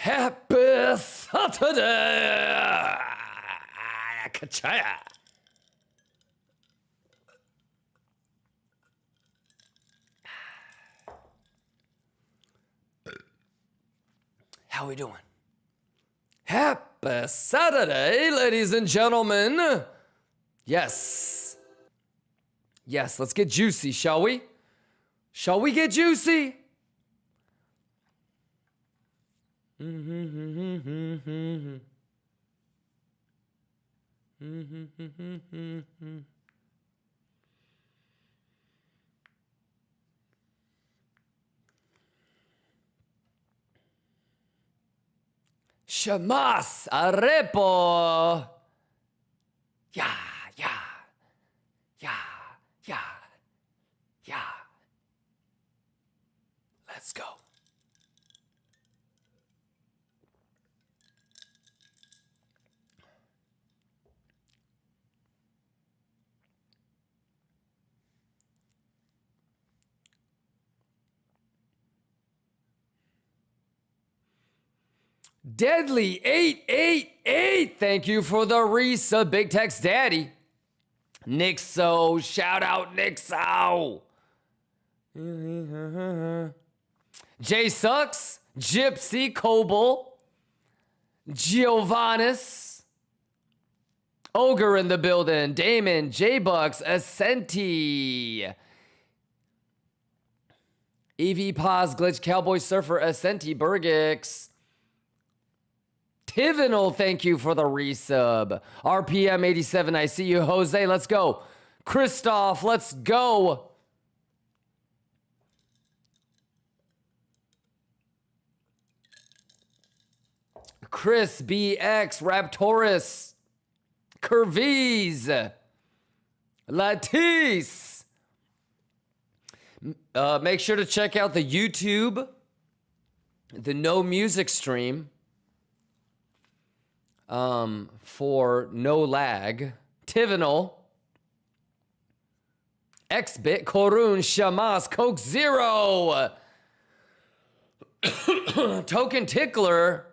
Happy Saturday! Kachaya! How we doing? Happy Saturday, ladies and gentlemen. Yes. Yes, let's get juicy, shall we? Shall we get juicy? Shamas arepo. Yeah, yeah, yeah, yeah, yeah. Let's go. Deadly 888. Thank you for the resub, Big Tex Daddy. Nixo, shout out Nixo. Jay Sucks, Gypsy, Coble, Giovannis, Ogre in the building, Damon, J-Bucks, Ascenti, EV Paz, Glitch, Cowboy Surfer, Ascenti, Burgix, Tivinal, thank you for the resub. RPM 87, I see you. Jose, let's go. Christoph, let's go. Chris BX, Raptorus, Curvies, Latisse. Make sure to check out the YouTube, the No Music stream. For no lag, Tivinal, Xbit, Korun, Shamas, Coke Zero, Token Tickler,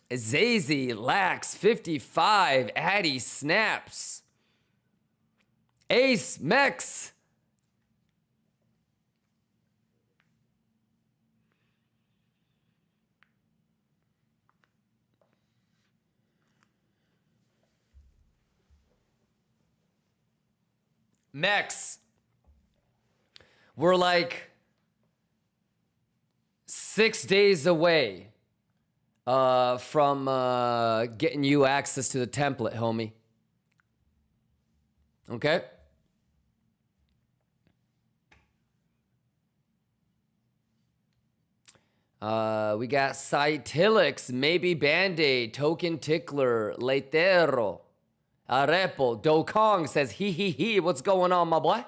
Zazy, Lax, 55, Addy, Snaps, Ace, MEXC, MEXC, we're like 6 days away from getting you access to the template, homie. Okay? We got Cytilix, maybe Band-Aid, Token Tickler, Leitero. Arepo, Dokong says, he, what's going on, my boy?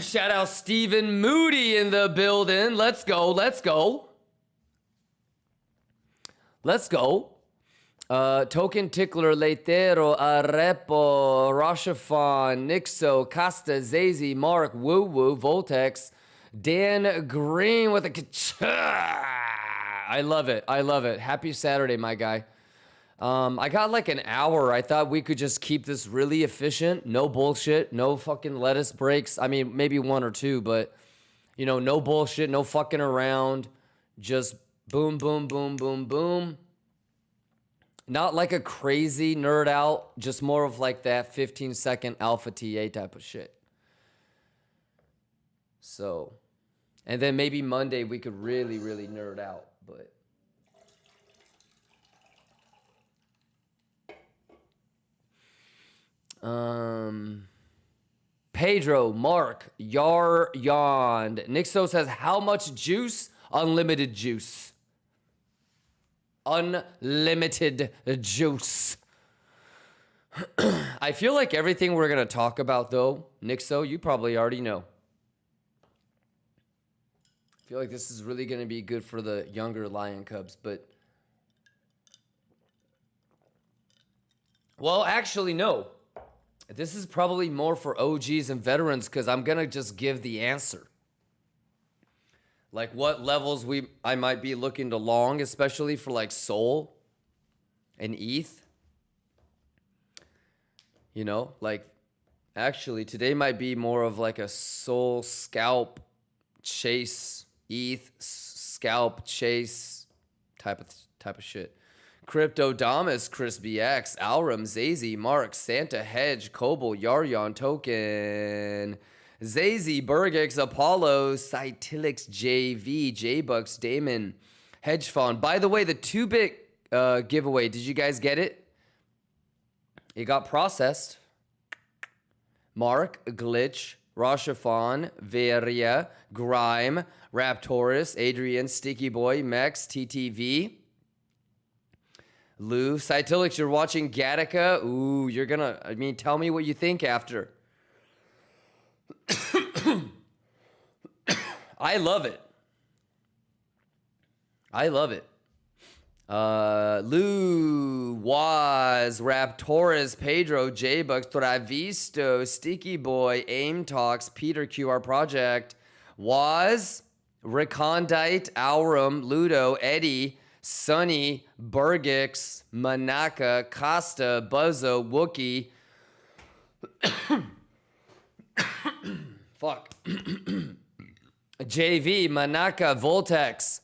Shout out Stephen Moody in the building. Let's go, let's go. Let's go. Token Tickler, Leitero, Arepo, Rochefon, Nixo, Costa, Zazy, Mark, Woo Woo, Voltex, Dan Green with a I love it, I love it. Happy Saturday, my guy. I got like an hour. I thought we could just keep this really efficient. No bullshit. No fucking lettuce breaks. I mean, maybe one or two, but, you know, no bullshit. No fucking around. Just boom, boom, boom, boom, boom. Not like a crazy nerd out. Just more of like that 15-second alpha TA type of shit. So, and then maybe Monday we could really, really nerd out, but. Pedro, Mark, Yar, Yond. Nixo says, how much juice? Unlimited juice. Unlimited juice. I feel like everything we're going to talk about, though, Nixo, you probably already know. I feel like this is really going to be good for the younger Lion Cubs, but. Well, actually, no. This is probably more for OGs and veterans because I'm going to just give the answer. like what levels I might be looking to long, especially for like Sol and ETH. You know, like actually today might be more of like a Sol scalp chase, ETH scalp chase type of shit. Crypto Damas, Chris BX, Alram, Zazy, Mark, Santa, Hedge, Kobo, Yaryon, Token, Zazy, Bergix, Apollo, Cytilix, JV, J-Bucks, Damon, Hedge Fund. By the way, the 2-bit giveaway, did you guys get it? It got processed. Mark, Glitch, Rashafon, Veria, Grime, Raptorus, Adrian, Sticky Boy, Mex, TTV, Lou, Cytilix, you're watching Gattaca. Ooh, you're gonna, I mean, tell me what you think after. I love it. I love it. Lou, Waz, Raptorus, Pedro, J-Bucks, Travisto, Sticky Boy, Aim Talks, Peter QR Project, Waz, Recondite, Aurum, Ludo, Eddie, Sunny, Bergix, Manaka, Costa, Buzzo, Wookie. Fuck. JV, Manaka, Voltex,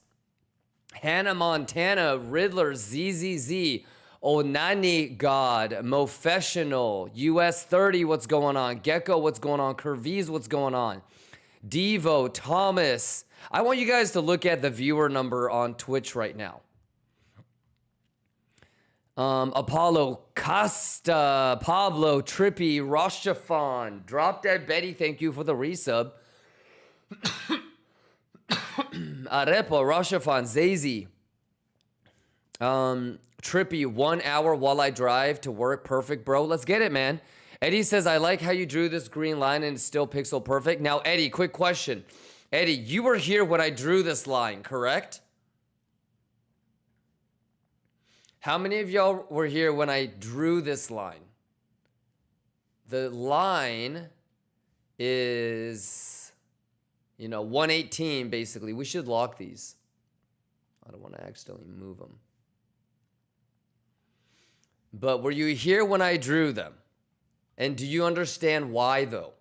Hannah Montana, Riddler, ZZZ, Onani God, Mofessional, US 30, what's going on? Gecko, what's going on? Curvies, what's going on? Devo, Thomas. I want you guys to look at the viewer number on Twitch right now. Apollo, Costa, Pablo, Trippy, Roshafon, Drop Dead Betty, thank you for the resub. Arepo, Roshafon, Zazy, Trippy, 1 hour while I drive to work. Perfect, bro. Let's get it, man. Eddie says, I like how you drew this green line and it's still pixel perfect. Now, Eddie, quick question. Eddie, you were here when I drew this line, correct? How many of y'all were here when I drew this line? The line is, you know, 118 basically. We should lock these. I don't want to accidentally move them. But were you here when I drew them? And do you understand why though?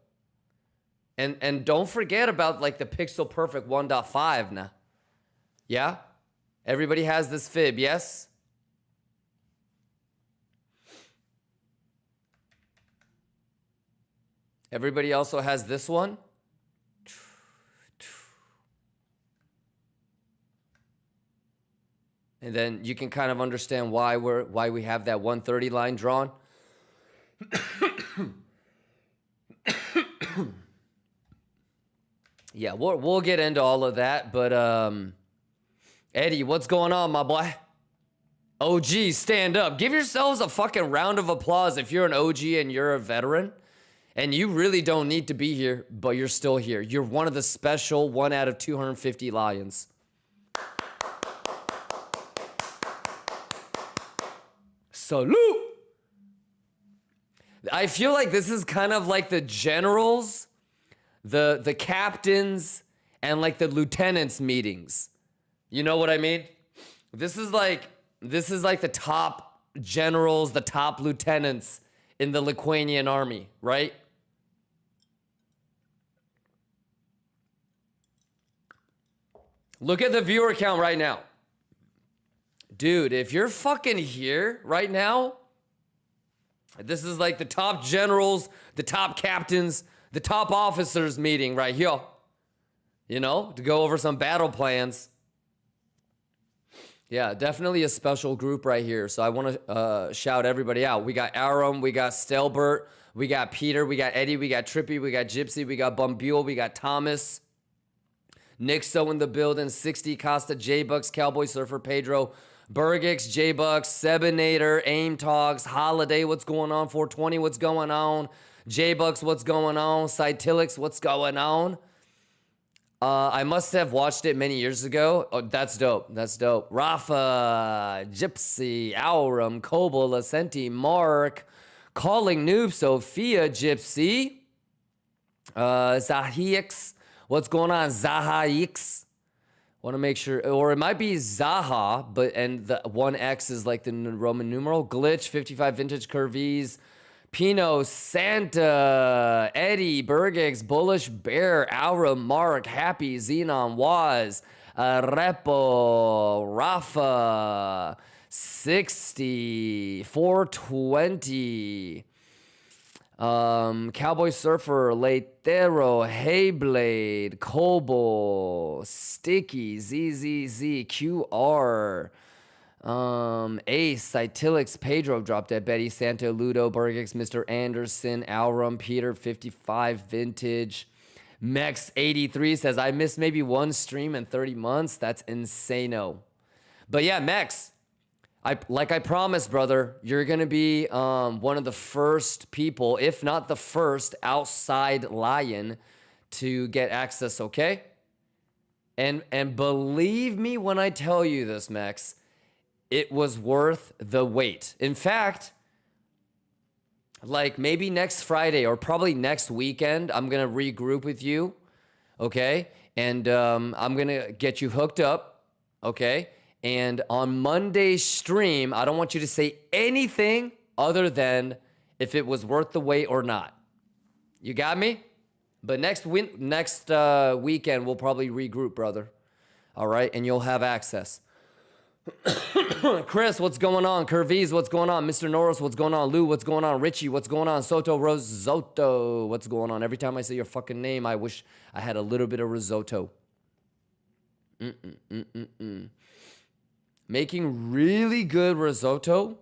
And don't forget about like the pixel perfect 1.5 now. Yeah? Everybody has this fib, yes? Everybody also has this one? And then you can kind of understand why we have that 130 line drawn. Yeah, we'll get into all of that, but Eddie, what's going on, my boy? OG, stand up. Give yourselves a fucking round of applause if you're an OG and you're a veteran. And you really don't need to be here, but you're still here. You're one of the special 1 out of 250 lions. Salute! I feel like this is kind of like the generals, the captains, and like the lieutenants meetings. You know what I mean? This is like the top generals, the top lieutenants in the Lithuanian army, right? Look at the viewer count right now. Dude, if you're fucking here right now, this is like the top generals, the top captains, the top officers meeting right here. You know, to go over some battle plans. Yeah, definitely a special group right here. So I want to shout everybody out. We got Aram, we got Stelbert, we got Peter, we got Eddie, we got Trippy, we got Gypsy, we got Bumbule, we got Thomas, Nixo in the building, 60, Costa, J-Bucks, Cowboy Surfer, Pedro, Bergix, J-Bucks, Sebinator, Aim Talks, Holiday, what's going on? 420, what's going on? J-Bucks, what's going on? Cytilix, what's going on? I must have watched it many years ago. Oh, that's dope. That's dope. Rafa, Gypsy, Aurum, Kobo, Lasenti, Mark, Calling Noob, Sophia, Gypsy, ZahiX. What's going on, ZahiX? Want to make sure, or it might be Zaha, but and the 1X is like the Roman numeral. Glitch, 55 vintage Curvies, Pino, Santa, Eddie, Bergex, Bullish Bear, Aura, Mark, Happy, Xenon, Waz, Repo, Rafa, 60, 420. Cowboy Surfer, Leitero, Hayblade, Kobo, Sticky, ZZZ, QR, Ace, Cytilix, Pedro dropped at Betty, Santo, Ludo, Burgix, Mr. Anderson, Alrum, Peter, 55 vintage. Mex 83 says, I missed maybe one stream in 30 months. That's insano. But yeah, Mex, like I promised, brother, you're going to be one of the first people, if not the first, outside Lion to get access, okay? And believe me when I tell you this, Max, it was worth the wait. In fact, like maybe next Friday or probably next weekend, I'm going to regroup with you, okay? And I'm going to get you hooked up, okay? And on Monday's stream, I don't want you to say anything other than if it was worth the wait or not. You got me? But next weekend, we'll probably regroup, brother. All right? And you'll have access. Chris, what's going on? Curvies, what's going on? Mr. Norris, what's going on? Lou, what's going on? Richie, what's going on? Soto Risotto, what's going on? Every time I say your fucking name, I wish I had a little bit of risotto. Making really good risotto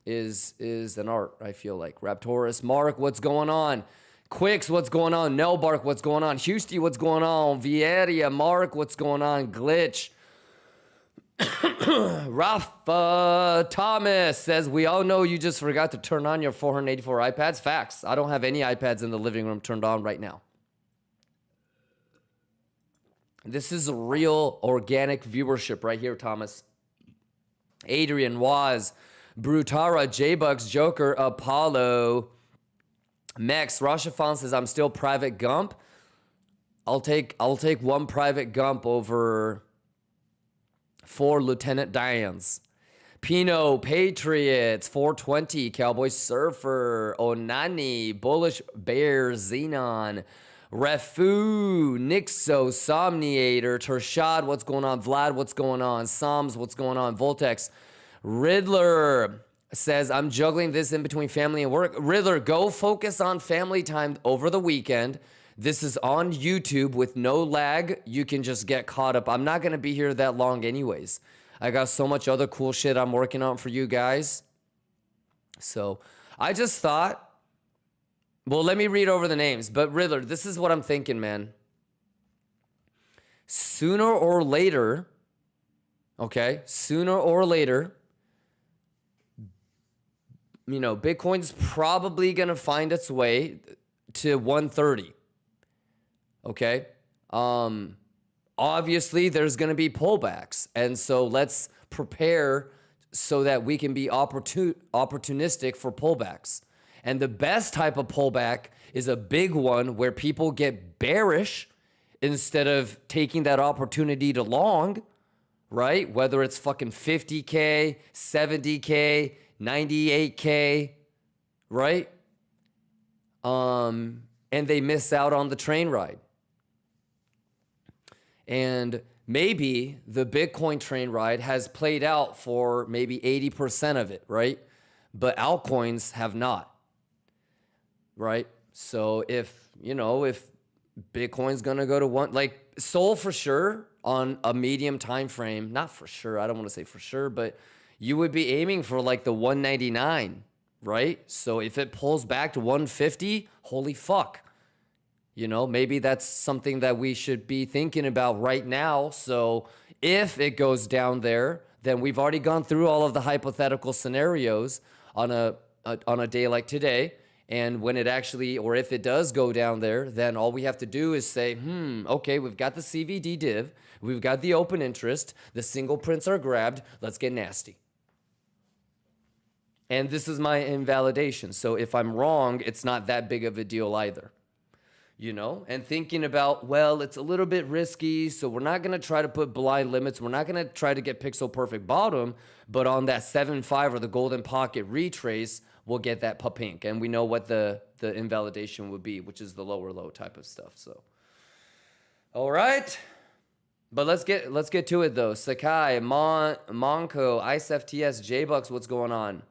is an art, I feel like. Raptorus, Mark, what's going on? Quicks, what's going on? Nelbark, what's going on? Houston, what's going on? Vieria, Mark, what's going on? Glitch. Rafa Thomas says, we all know you just forgot to turn on your 484 iPads. Facts. I don't have any iPads in the living room turned on right now. This is a real organic viewership right here, Thomas. Adrian, Waz, Brutara, J-Bucks, Joker, Apollo, Mex, Rashafan says, I'm still Private Gump. I'll take one Private Gump over 4 Lieutenant Dians. Pino, Patriots, 420, Cowboy Surfer, Onani, Bullish Bear, Xenon, Refu, Nixo, Somniator, Tershad, what's going on? Vlad, what's going on? Psalms, what's going on? Voltex, Riddler says, I'm juggling this in between family and work. Riddler, go focus on family time over the weekend. This is on YouTube with no lag. You can just get caught up. I'm not going to be here that long anyways. I got so much other cool shit I'm working on for you guys. So I just thought, well, let me read over the names. But Riddler, this is what I'm thinking, man. Sooner or later, okay, sooner or later, you know, Bitcoin's probably going to find its way to 130. Okay? Obviously, there's going to be pullbacks. And so let's prepare so that we can be opportunistic for pullbacks. And the best type of pullback is a big one where people get bearish instead of taking that opportunity to long, right? Whether it's fucking 50K, 70K, 98K, right? And they miss out on the train ride. And maybe the Bitcoin train ride has played out for maybe 80% of it, right? But altcoins have not, right? So if Bitcoin's going to go to one, like Sol for sure on a medium time frame, not for sure, I don't want to say for sure, but you would be aiming for like the 199, right? So if it pulls back to 150, holy fuck. You know, maybe that's something that we should be thinking about right now. So if it goes down there, then we've already gone through all of the hypothetical scenarios on a day like today. And when it actually, or if it does go down there, then all we have to do is say, okay, we've got the CVD div, we've got the open interest, the single prints are grabbed, let's get nasty. And this is my invalidation. So if I'm wrong, it's not that big of a deal either. you know, and thinking about, well, it's a little bit risky, so we're not going to try to put blind limits. We're not going to try to get pixel perfect bottom, but on that 7.5 or the golden pocket retrace, we'll get that pink, and we know what the invalidation would be, which is the lower low type of stuff. So, all right. But let's get to it though. Sakai, Monko, IceFTS, J-Bucks, what's going on?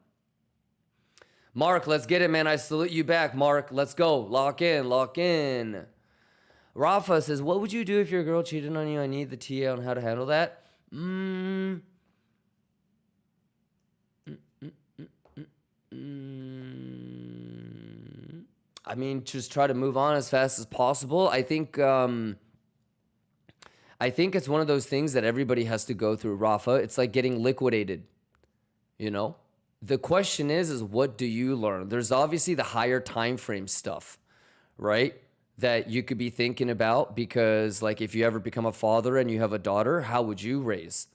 Mark, let's get it, man. I salute you back, Mark. Let's go. Lock in, lock in. Rafa says, what would you do if your girl cheated on you? I need the TA on how to handle that. I mean, just try to move on as fast as possible. I think it's one of those things that everybody has to go through, Rafa. It's like getting liquidated, you know? The question is what do you learn? There's obviously the higher time frame stuff, right? That you could be thinking about, because like if you ever become a father and you have a daughter, how would you raise?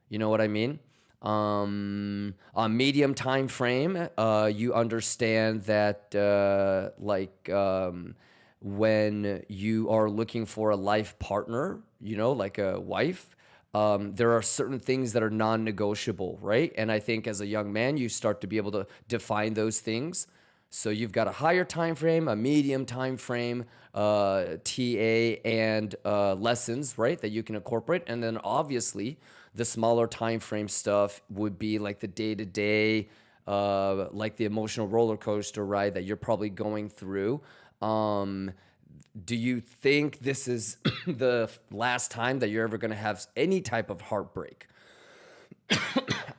You know what I mean? On medium time frame, you understand that when you are looking for a life partner, you know, like a wife, there are certain things that are non-negotiable, right? And I think as a young man, you start to be able to define those things. So you've got a higher time frame, a medium time frame, TA, and lessons, right, that you can incorporate. And then obviously the smaller time frame stuff would be like the day-to-day, like the emotional roller coaster ride that you're probably going through. Do you think this is the last time that you're ever going to have any type of heartbreak?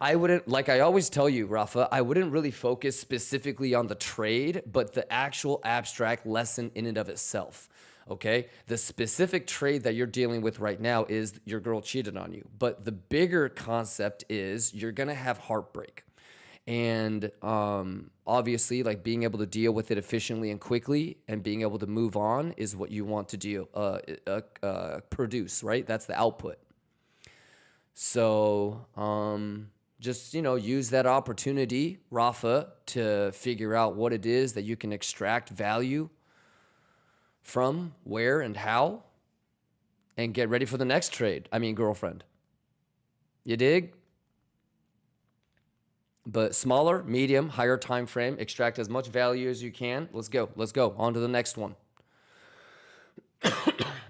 I wouldn't, like I always tell you, Rafa, I wouldn't really focus specifically on the trade, but the actual abstract lesson in and of itself. Okay? The specific trade that you're dealing with right now is your girl cheated on you. But the bigger concept is you're going to have heartbreak. And obviously, like being able to deal with it efficiently and quickly and being able to move on is what you want to produce, right? That's the output. So just, you know, use that opportunity, Rafa, to figure out what it is that you can extract value from, where, and how, and get ready for the next trade. I mean, girlfriend. You dig? But smaller, medium, higher time frame, extract as much value as you can. Let's go. Let's go. On to the next one.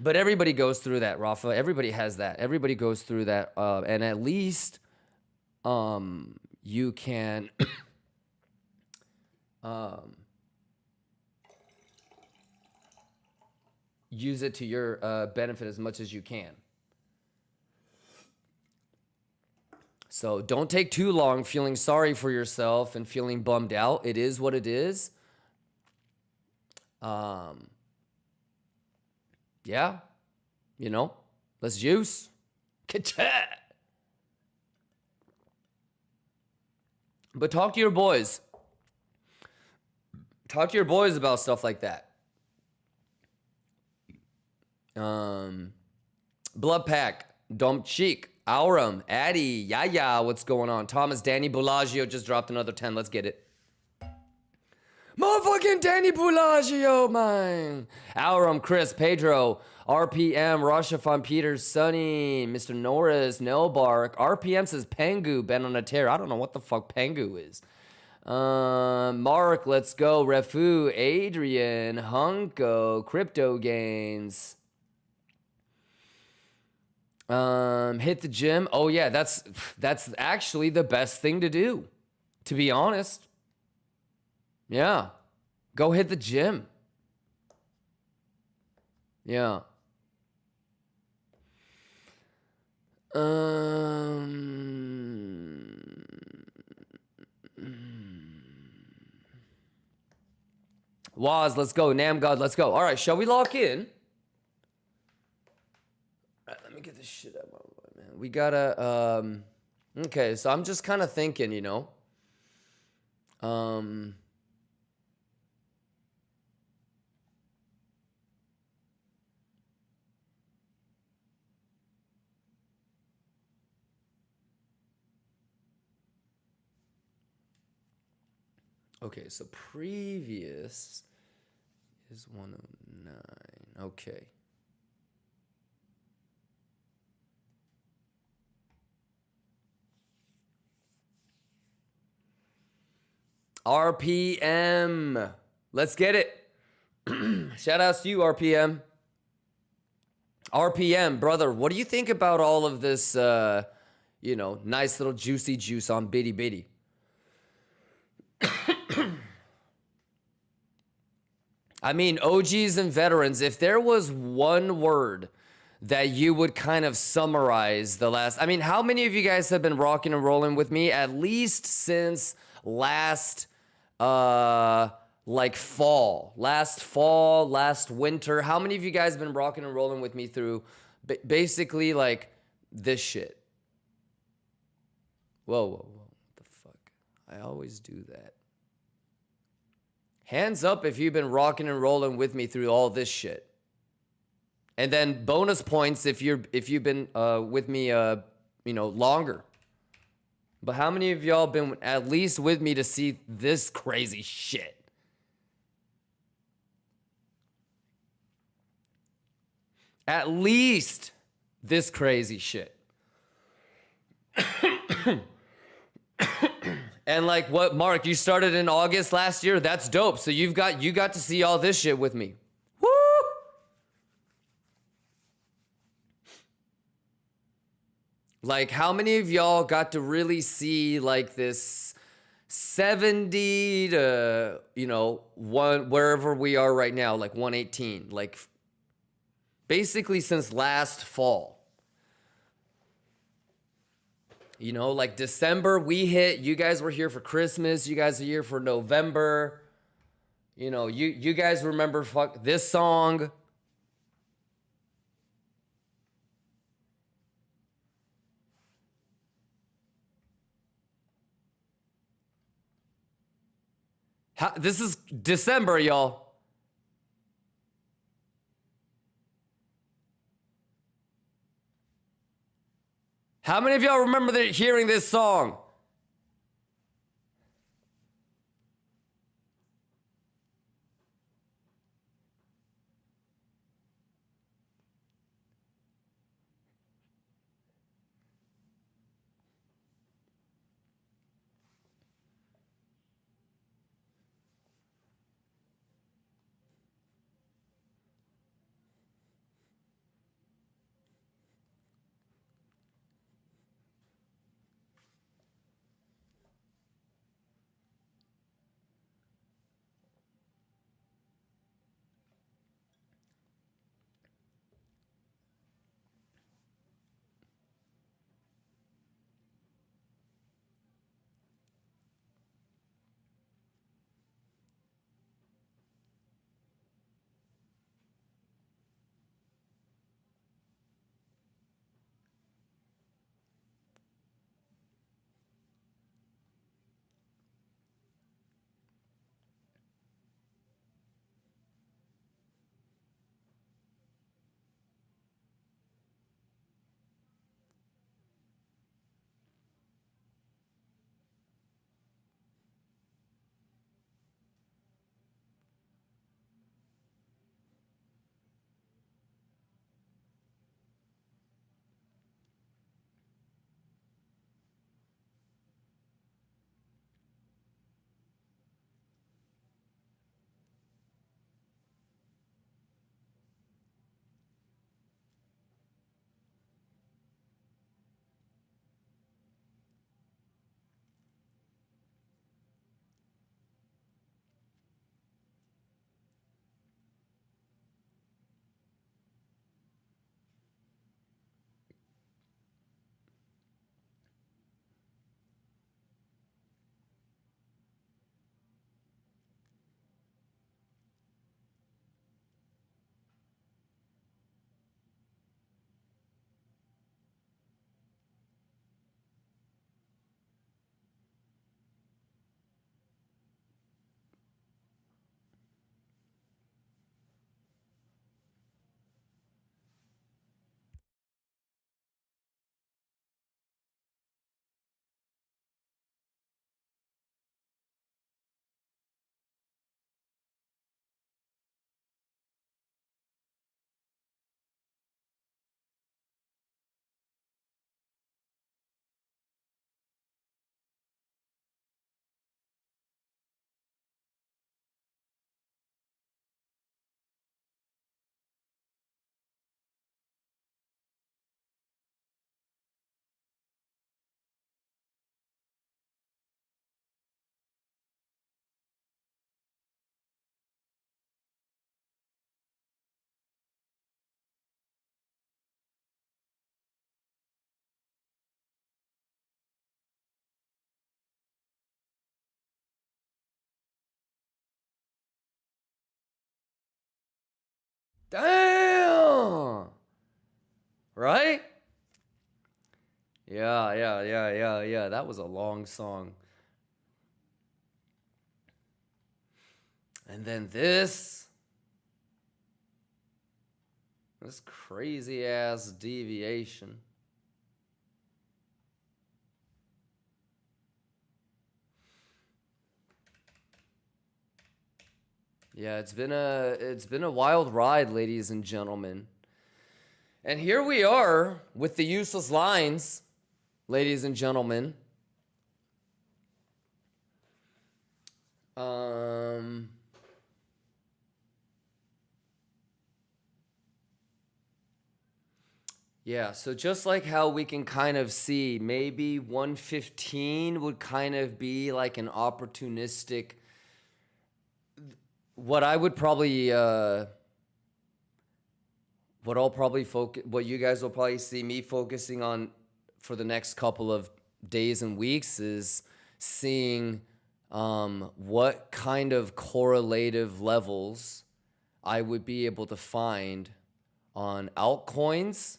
But everybody goes through that, Rafa. Everybody has that. Everybody goes through that. And at least you can use it to your benefit as much as you can. So don't take too long feeling sorry for yourself and feeling bummed out. It is what it is. Yeah, you know, let's juice. But talk to your boys. Talk to your boys about stuff like that. Blood Pack, Dom Cheek, Aurum, Addy, Yaya, what's going on? Thomas, Danny Bellagio just dropped another 10. Let's get it. Motherfucking Danny Bellagio, man. Aurum, Chris, Pedro, RPM, Rashafan, Peters, Sunny, Mr. Norris, Nelbark. RPM says Pengu, Ben on a tear. I don't know what the fuck Pengu is. Mark, let's go. Refu, Adrian, Hunko, Crypto Gains. Hit the gym. Oh yeah, that's actually the best thing to do, to be honest. Yeah. Go hit the gym. Yeah. Waz, let's go. Namgod, let's go. All right, shall we lock in? All right, let me get this shit out of my way, man. We gotta, okay, so I'm just kind of thinking, you know, okay, so previous is 109. Okay. RPM. Let's get it. Shout outs to you, RPM. RPM, brother, what do you think about all of this, nice little juicy juice on Bitty Bitty? I mean, OGs and veterans, if there was one word that you would kind of summarize the last, I mean, how many of you guys have been rocking and rolling with me at least since last fall, last winter? How many of you guys have been rocking and rolling with me through basically like this shit? Whoa, what the fuck? I always do that. Hands up if you've been rocking and rolling with me through all this shit. And then bonus points if you've been with me longer. But how many of y'all been at least with me to see this crazy shit? At least this crazy shit. And like what, Mark, you started in August last year? That's dope. So you got to see all this shit with me. Woo! Like how many of y'all got to really see like this 70 to, wherever we are right now, like 118, like basically since last fall. Like December, we hit, you guys were here for Christmas, you guys are here for November. You guys remember this song. This is December, y'all. How many of y'all remember hearing this song? Damn. Right? Yeah. That was a long song. And then this crazy ass deviation. Yeah, it's been a wild ride, ladies and gentlemen. And here we are with the useless lines, ladies and gentlemen. Yeah, so just like how we can kind of see maybe 115 would kind of be like an opportunistic, what I would probably what you guys will probably see me focusing on for the next couple of days and weeks is seeing what kind of correlative levels I would be able to find on altcoins,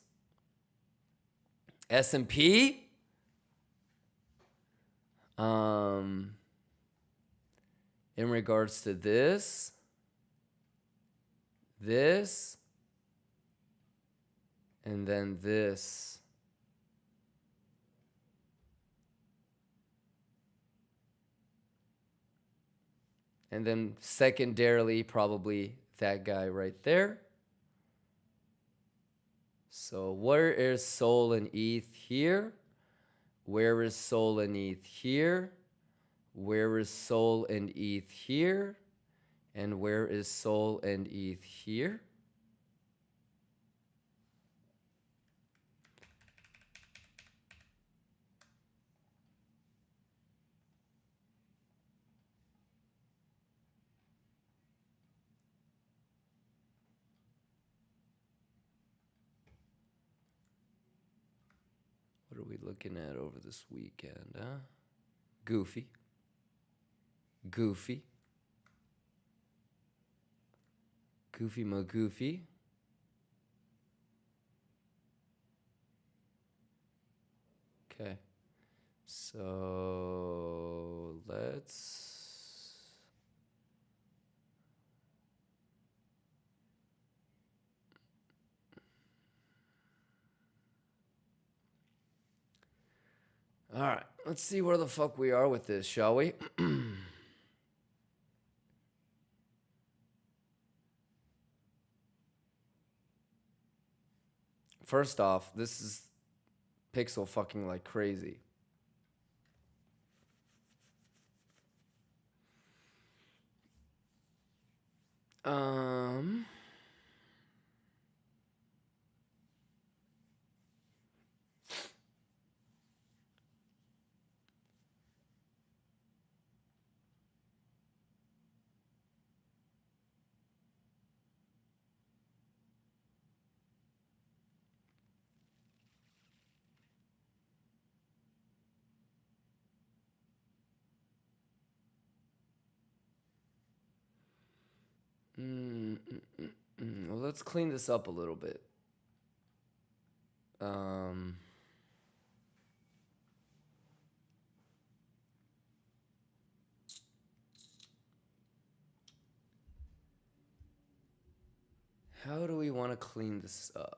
S&P, in regards to this, and then this. And then secondarily, probably that guy right there. So where is Sol and ETH here? Where is Sol and ETH here? Where is Sol and ETH here? And where is Sol and ETH here? What are we looking at over this weekend, huh? Goofy. Goofy mo goofy. Okay. So let's... All right, let's see where the fuck we are with this, shall we? First off, this is pixel fucking like crazy. Well, let's clean this up a little bit. How do we want to clean this up?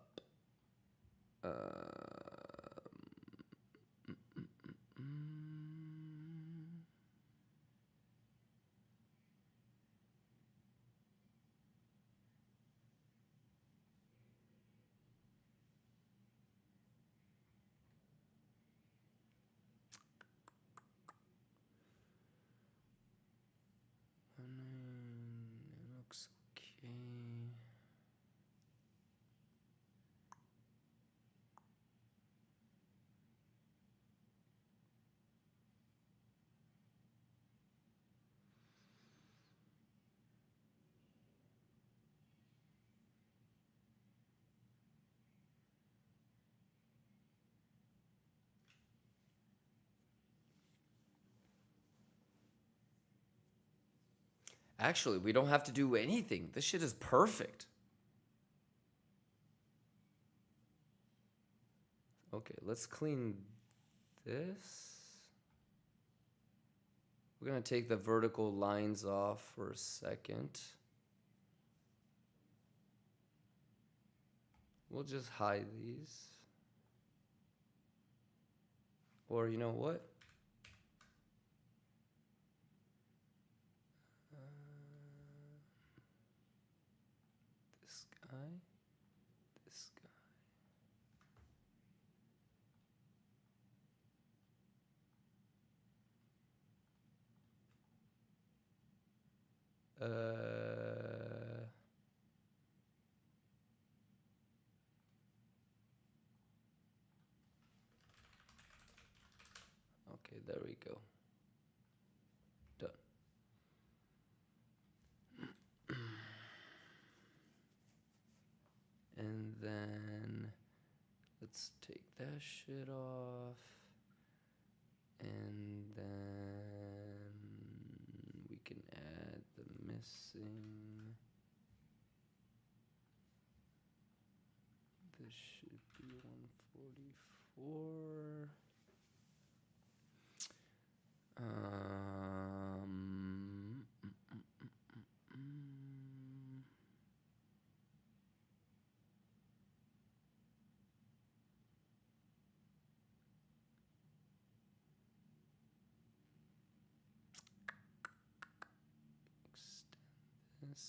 Looks okay. Actually, we don't have to do anything. This shit is perfect. Okay, let's clean this. We're going to take the vertical lines off for a second. We'll just hide these. Or you know what? This guy. This guy. Okay, there we go. Done. And then let's take that shit off. And then we can add the missing. This should be 144. Extend this.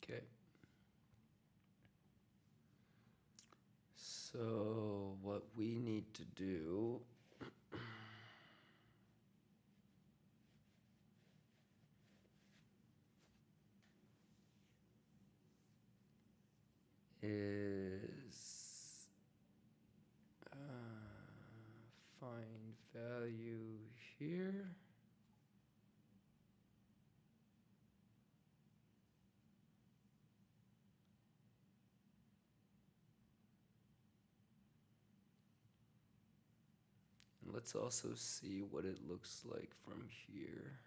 Okay. So what we need to do is find value here. And let's also see what it looks like from here.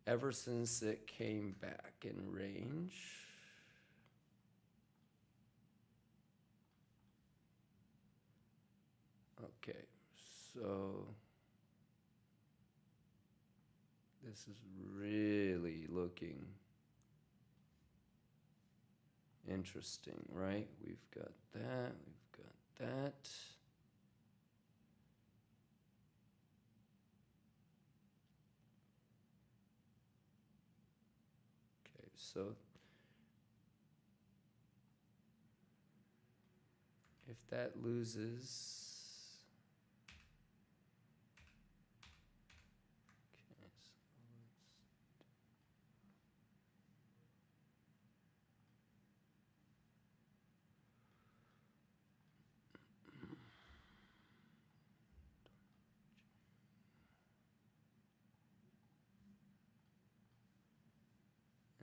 Ever since it came back in range. Okay, so this is really looking interesting, right? We've got that, we've got that. Okay, so if that loses,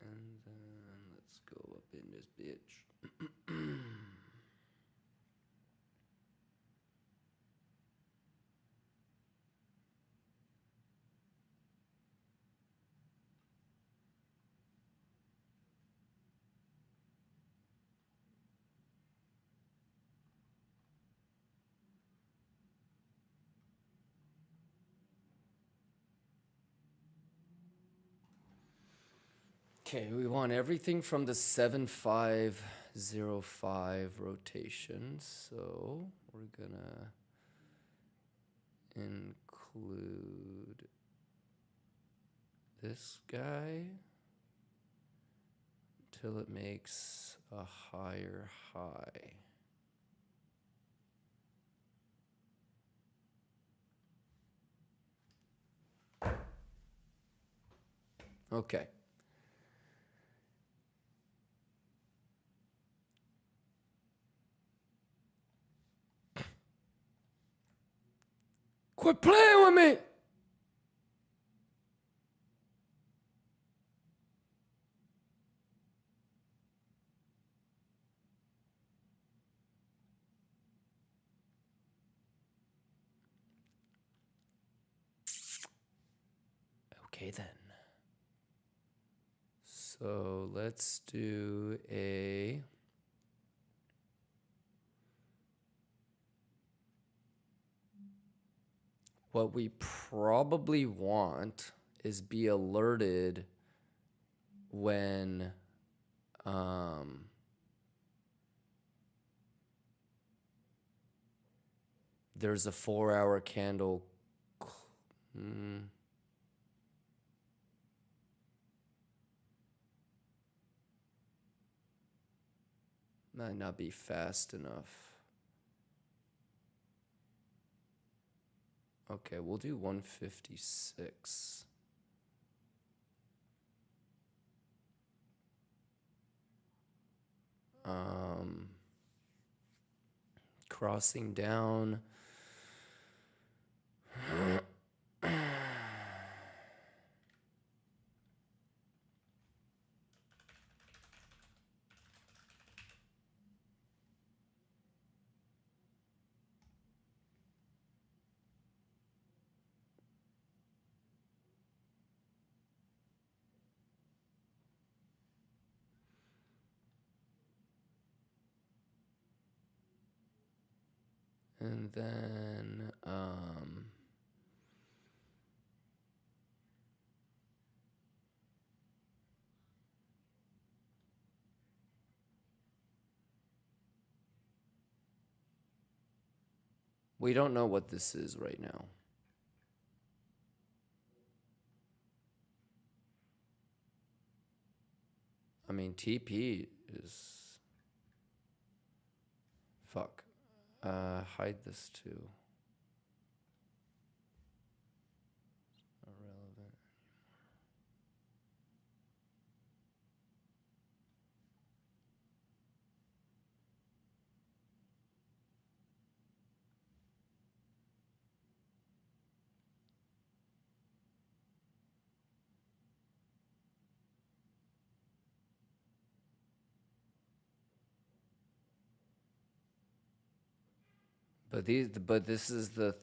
and then let's go up in this bitch. Okay, we want everything from the 7505 rotation. So we're gonna include this guy till it makes a higher high. Okay. Quit playing with me! Okay then. So let's do a... What we probably want is be alerted when there's a 4-hour candle. Might not be fast enough. Okay, we'll do 156. Crossing down. And then, we don't know what this is right now. I mean, TP is... Fuck. Hide this too. Irrelevant. But this is the...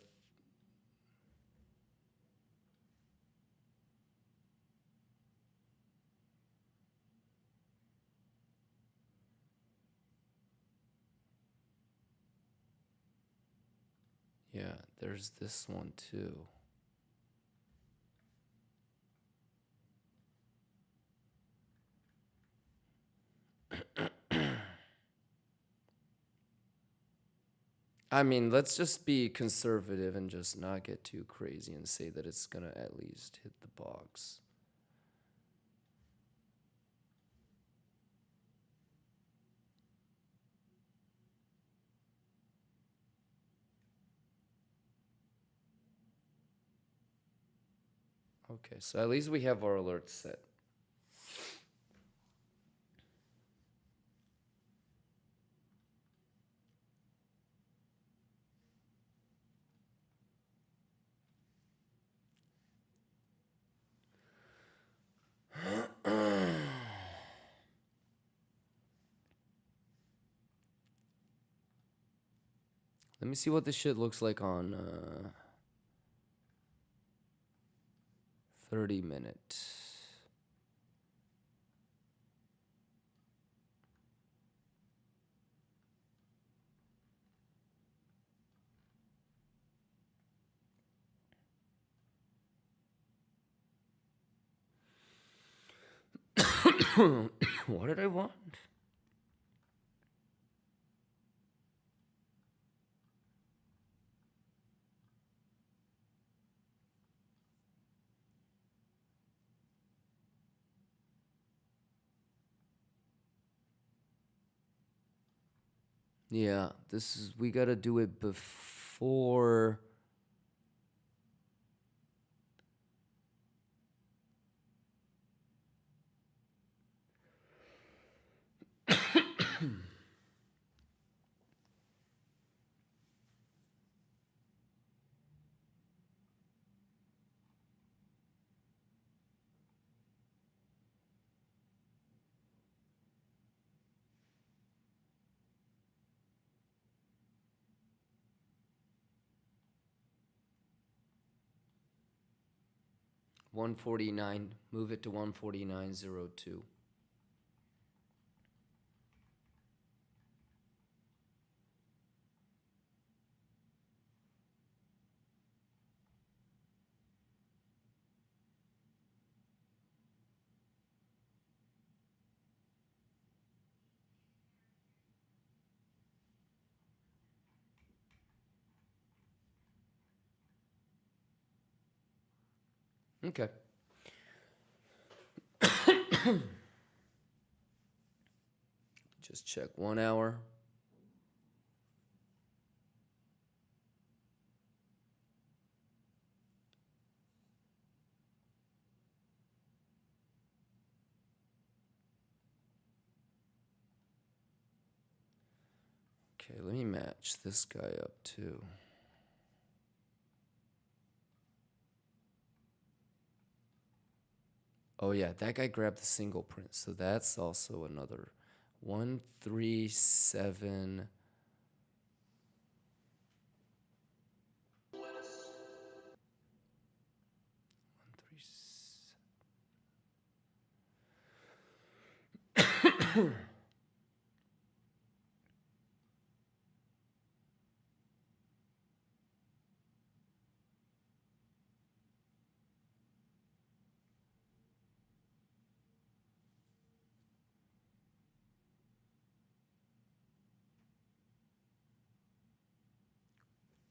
Yeah, there's this one too. I mean, let's just be conservative and just not get too crazy and say that it's gonna at least hit the box. Okay, so at least we have our alerts set. Let me see what this shit looks like on 30-minute. What did I want? Yeah, this is, we gotta do it before. 149. Move it to 149.02. Okay. Just check 1 hour. Okay, let me match this guy up too. Oh yeah, that guy grabbed the single print, so that's also another 137.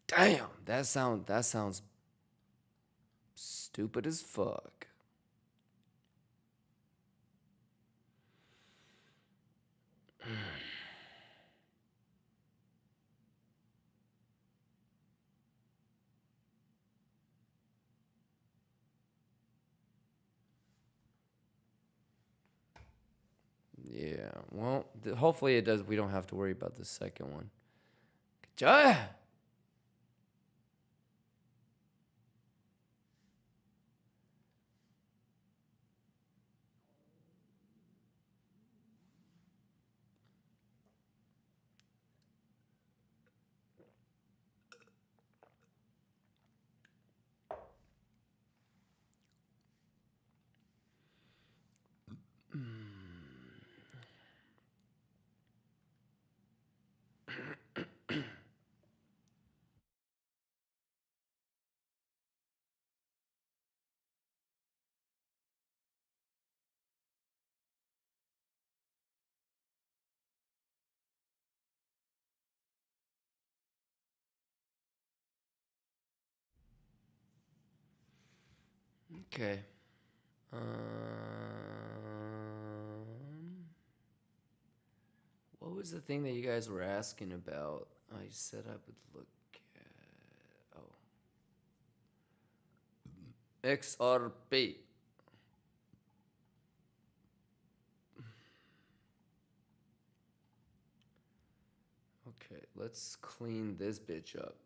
Damn, that sounds stupid as fuck. Yeah, well, hopefully it does. We don't have to worry about the second one. Okay. What was the thing that you guys were asking about? I said I would look at. Oh. XRP. Okay, let's clean this bitch up.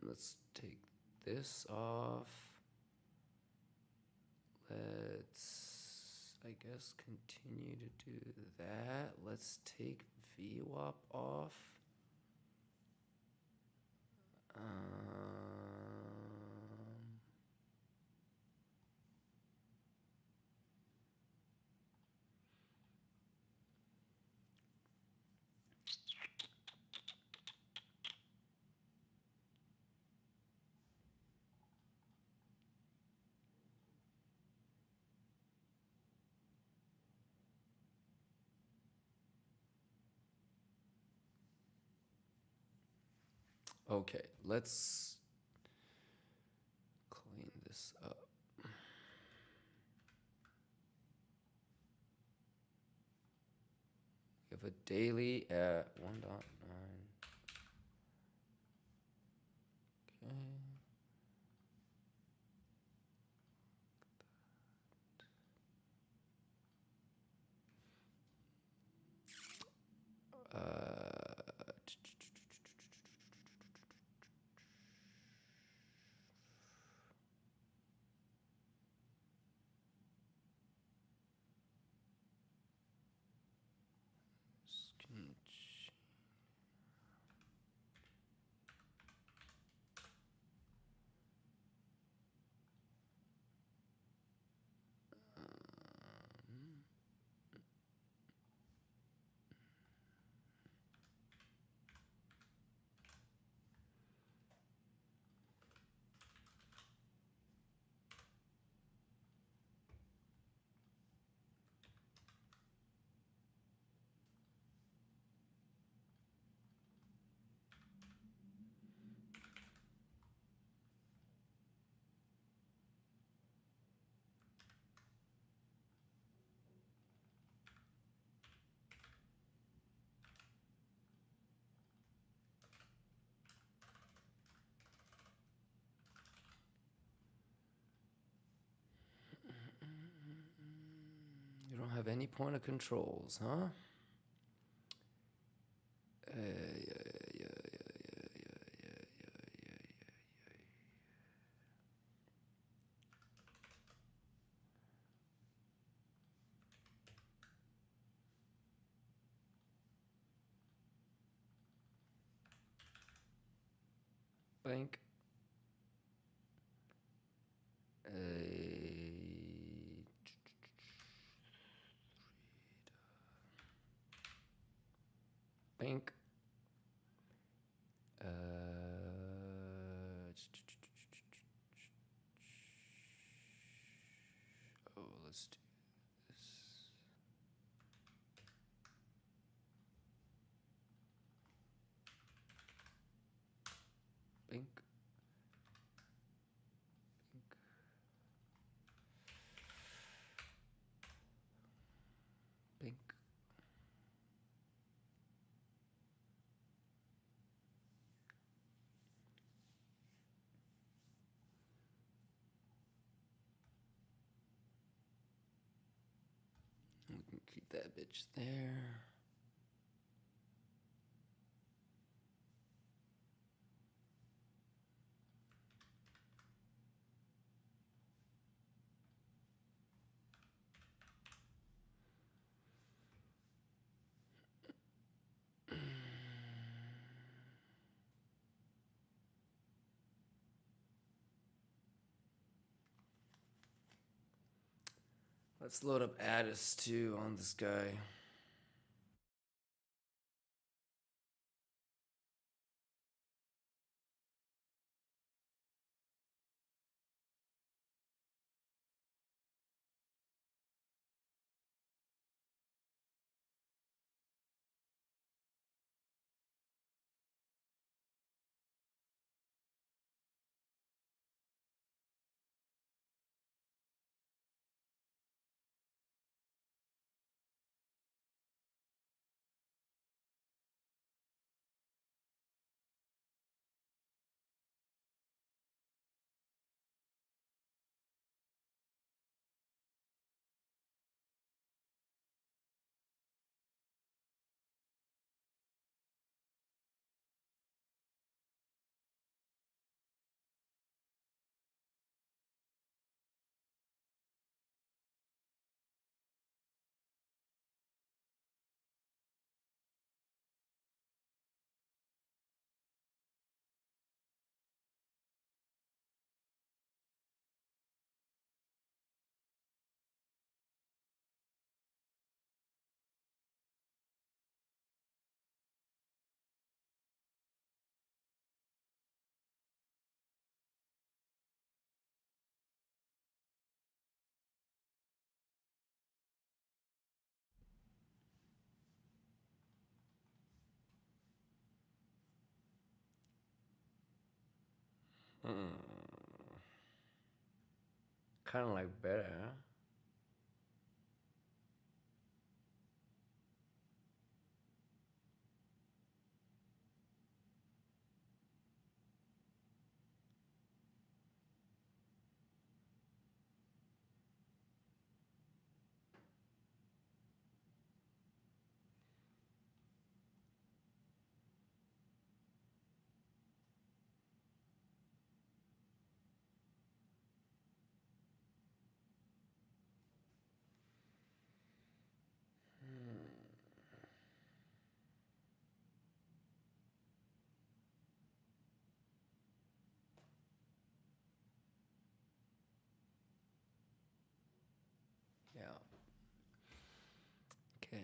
Let's take this off. Let's, I guess, continue to do that. Let's take VWAP off. Okay, let's clean this up. We have a daily at 1.9. Okay. You don't have any point of controls, huh? Bank. Bank. Oh, let's do this. Bank. Bank. We can keep that bitch there. Let's load up Addis too on this guy. Kind of like better, huh? Yeah. Okay.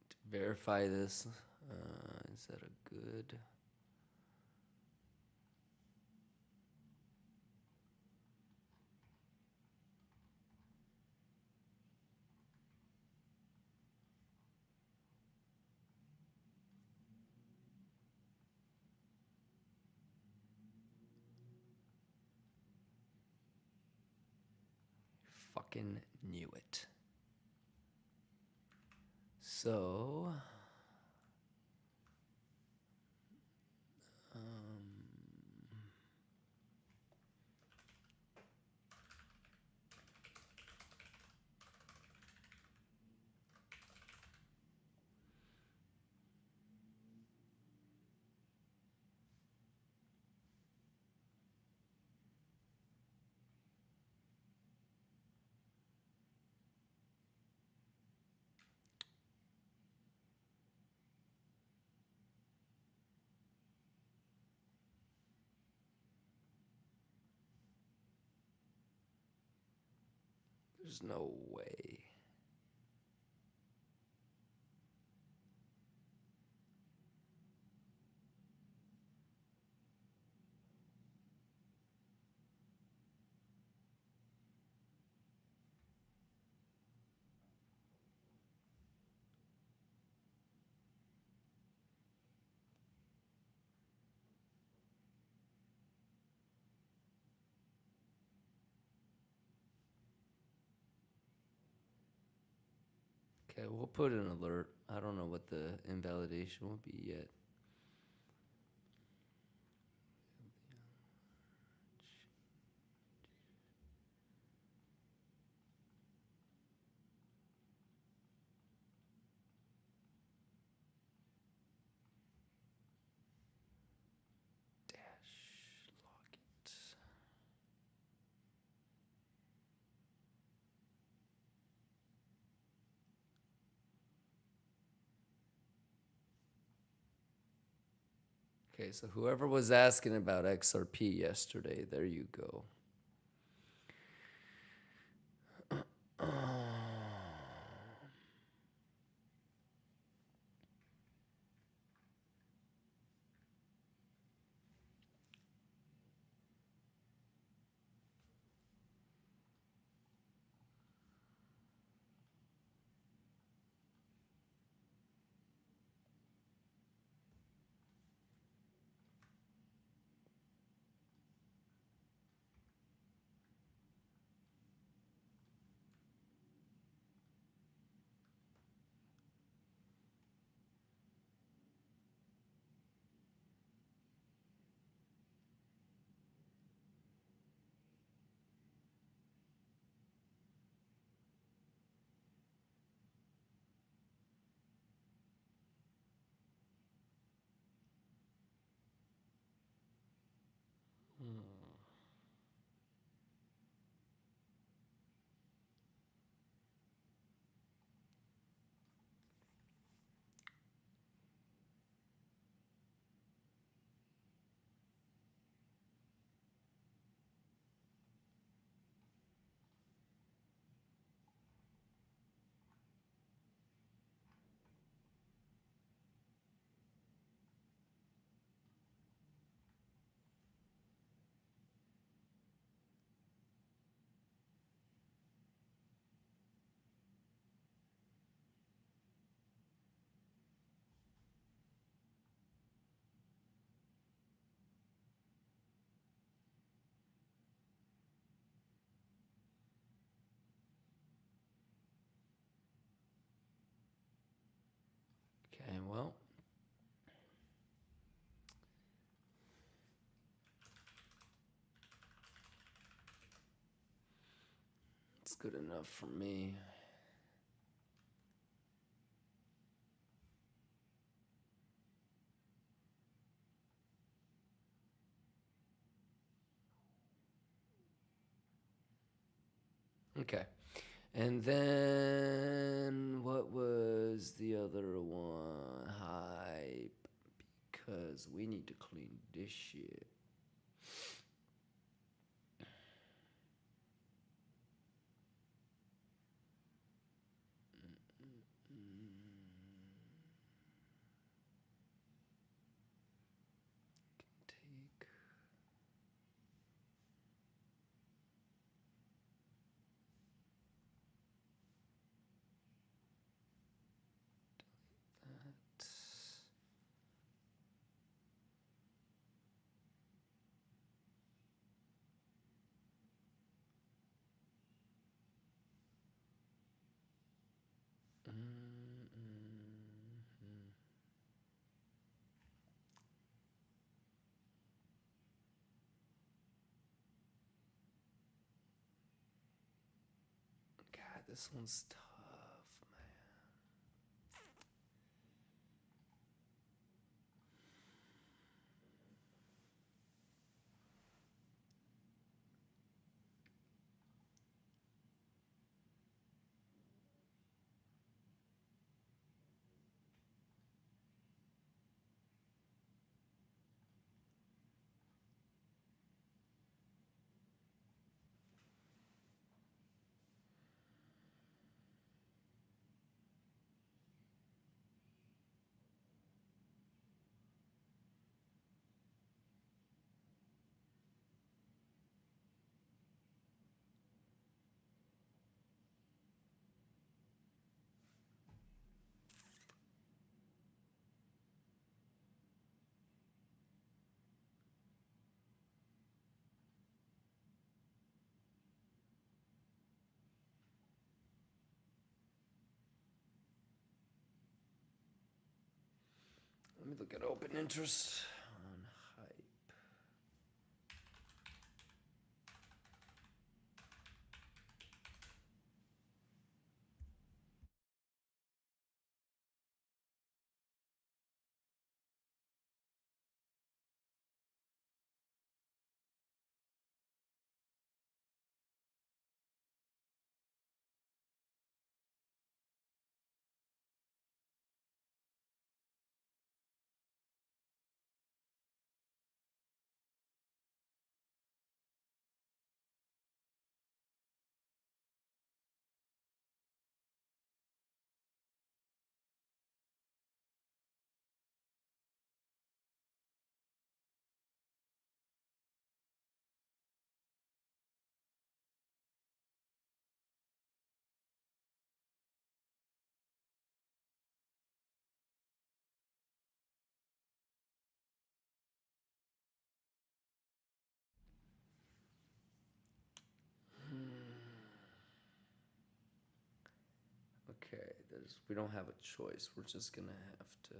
To verify this. Is that a good? fucking knew it. So, there's no way. Okay, we'll put an alert. I don't know what the invalidation will be yet. Dash log it. Okay, so whoever was asking about XRP yesterday, there you go. Okay, well. It's good enough for me. Okay. And then what was the other one? Hype. Because we need to clean this shit. Take. This one's tough, man. Let me look at open interest on Hype. Okay, we don't have a choice. We're just gonna have to.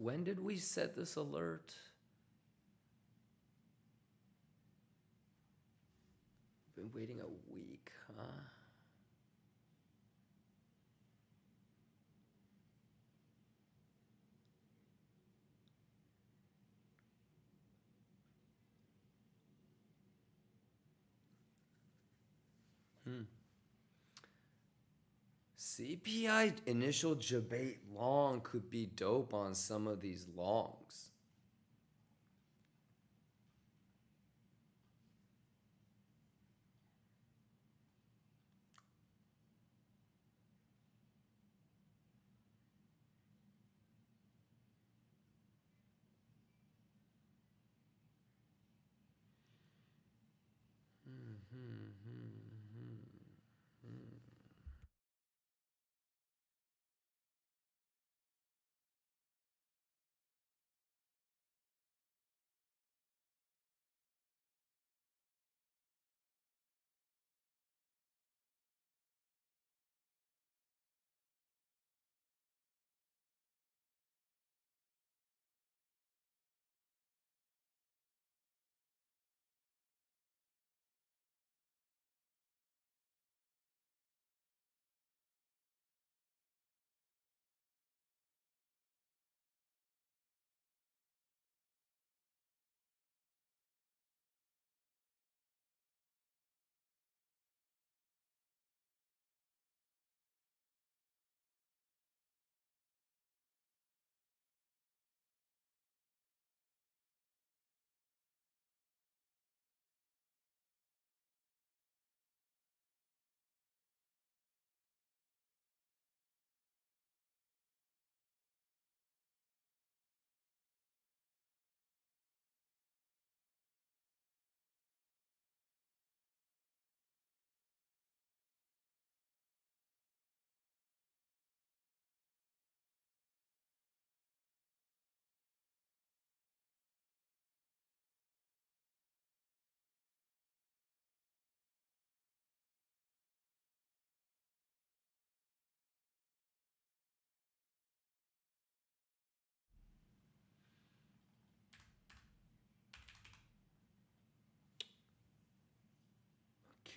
When did we set this alert? Been waiting a week, huh? CPI initial debate long could be dope on some of these longs.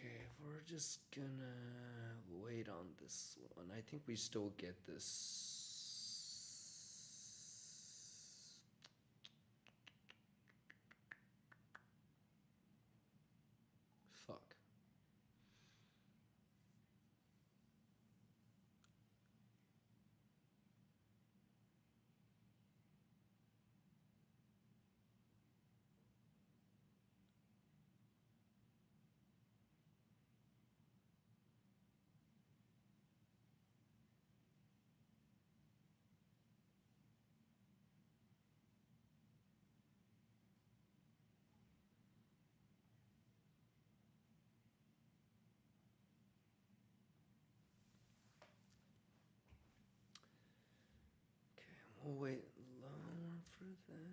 Okay, we're just gonna wait on this one. I think we still get this. Fuck. Okay, we'll wait longer for that.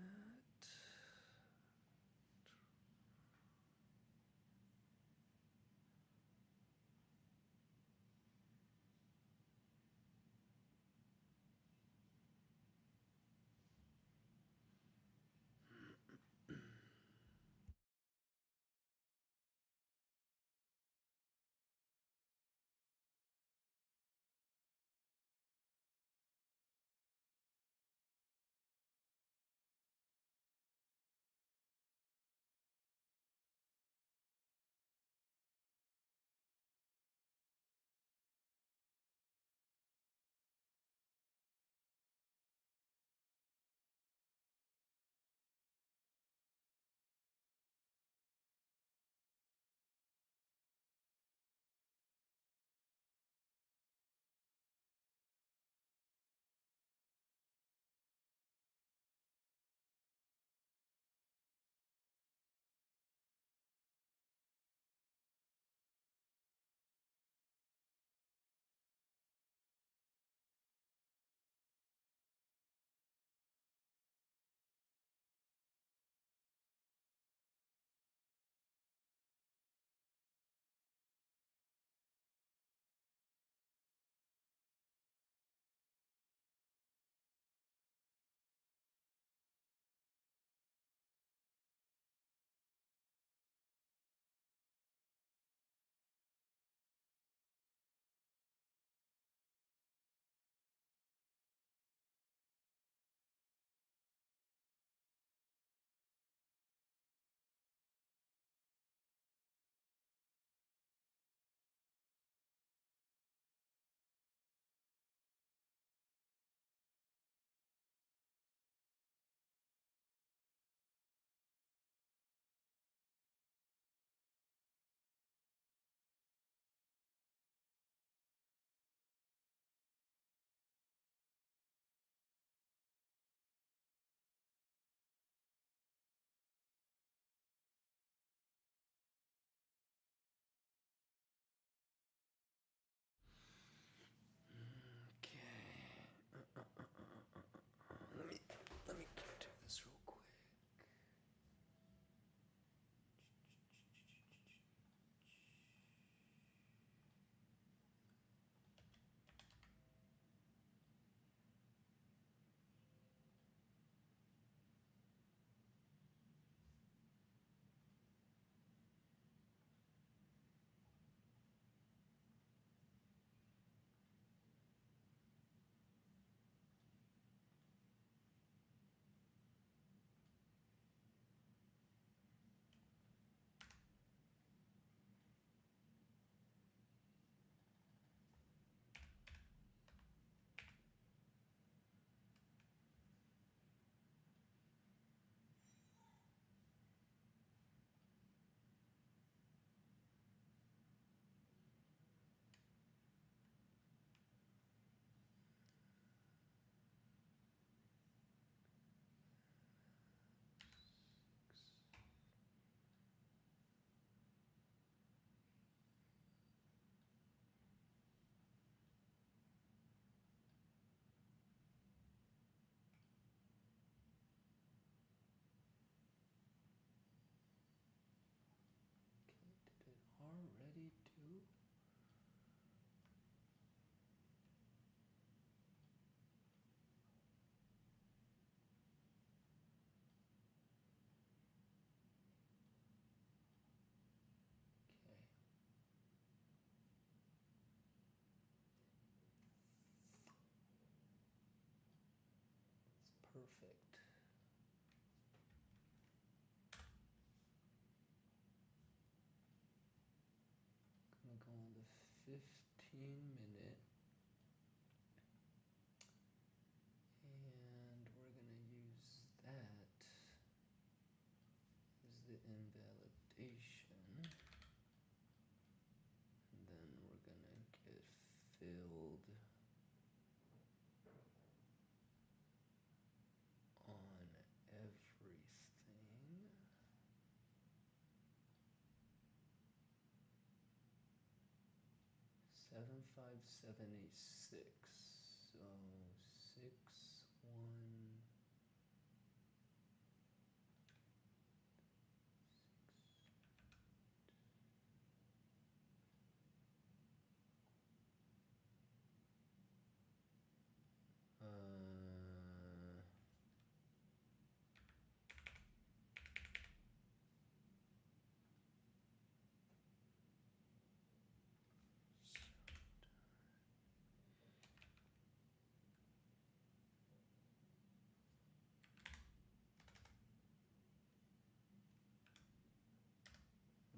Perfect. Gonna go on the 15-minute. And we're gonna use that as the invalidation. And then we're gonna get filled on everything. Seven, 5, 7, 8, 6. So 6, 1.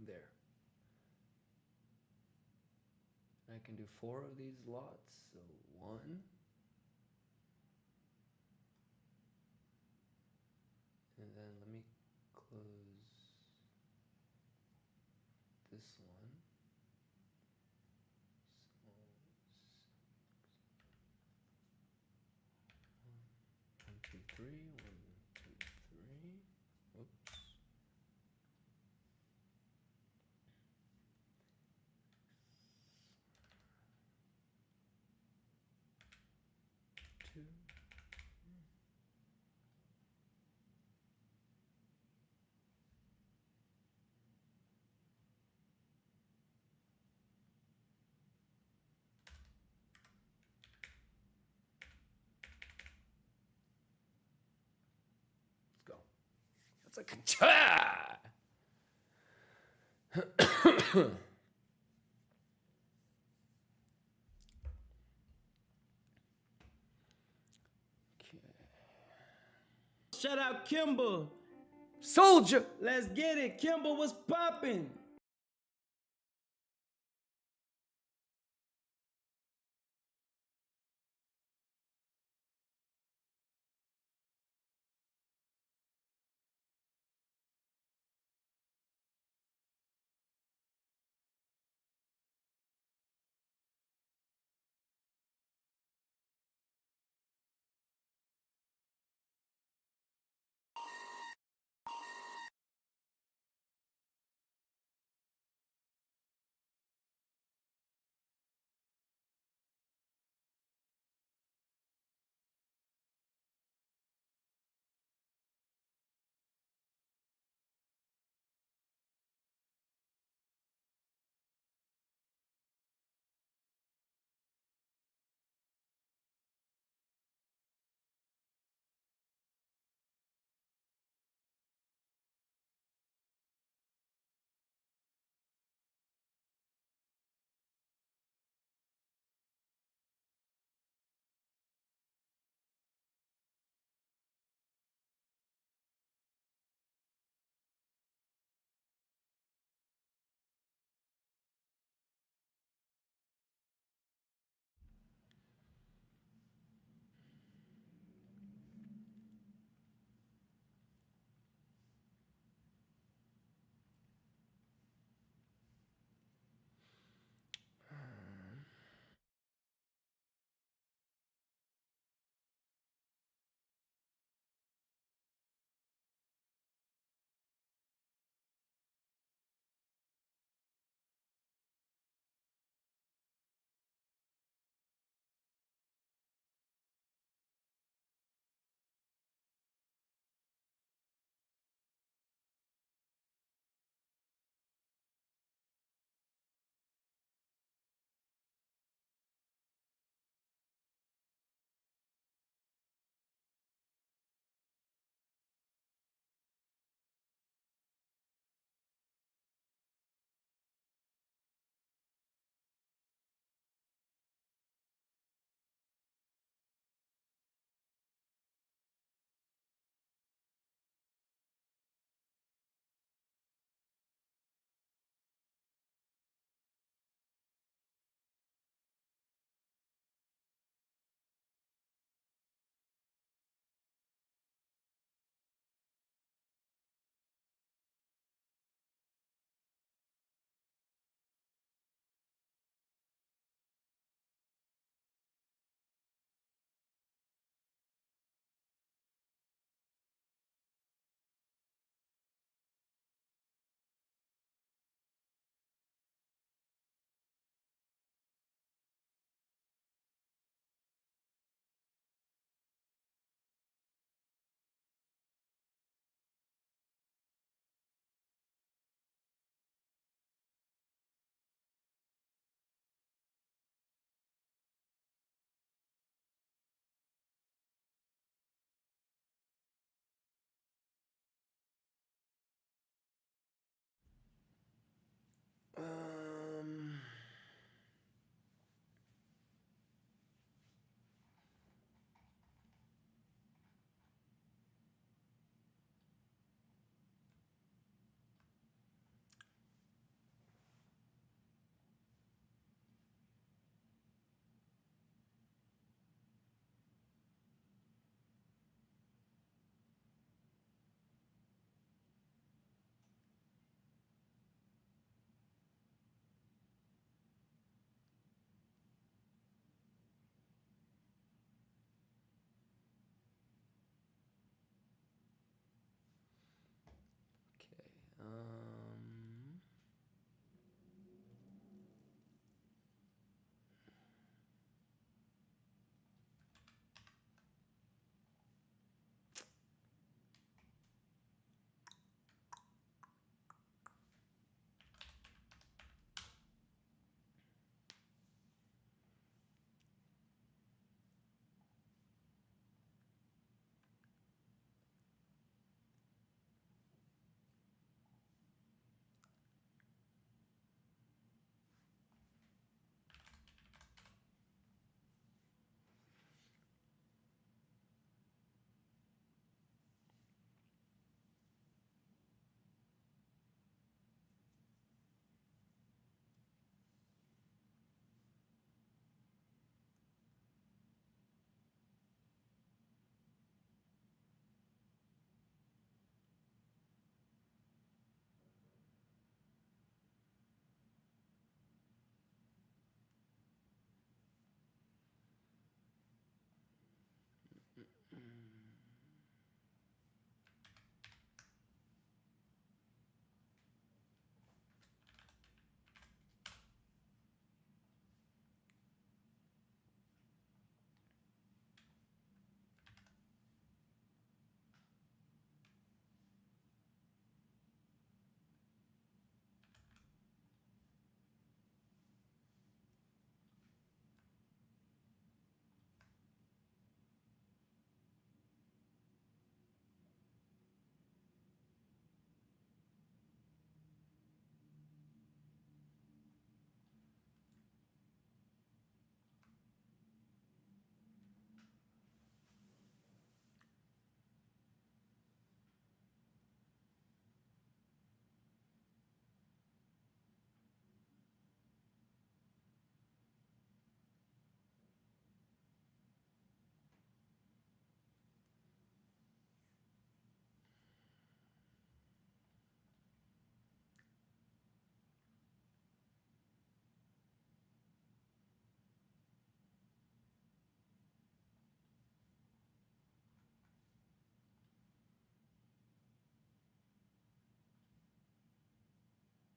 There. I can do 4 of these lots, so 1. And then let me close this one. So 1, 2, 3, 1, 2, 3. Oops. Two. Let's go. That's like a cha. Shout out KIMBA. Soldier. Let's get it. KIMBA was popping.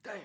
Damn. Okay.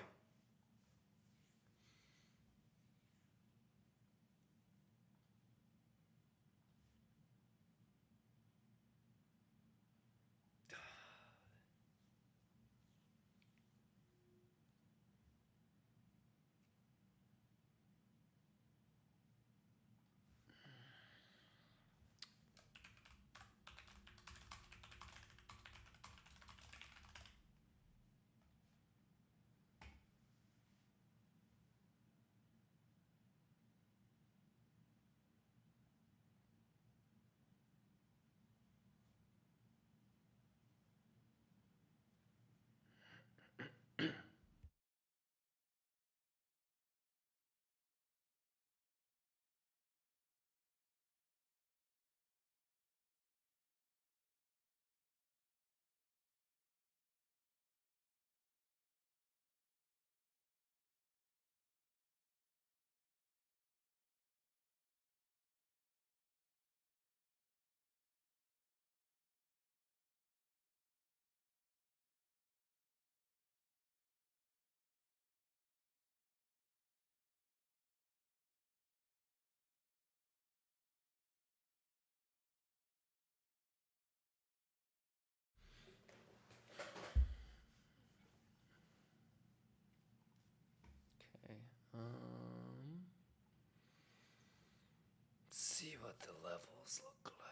Let's see what the levels look like.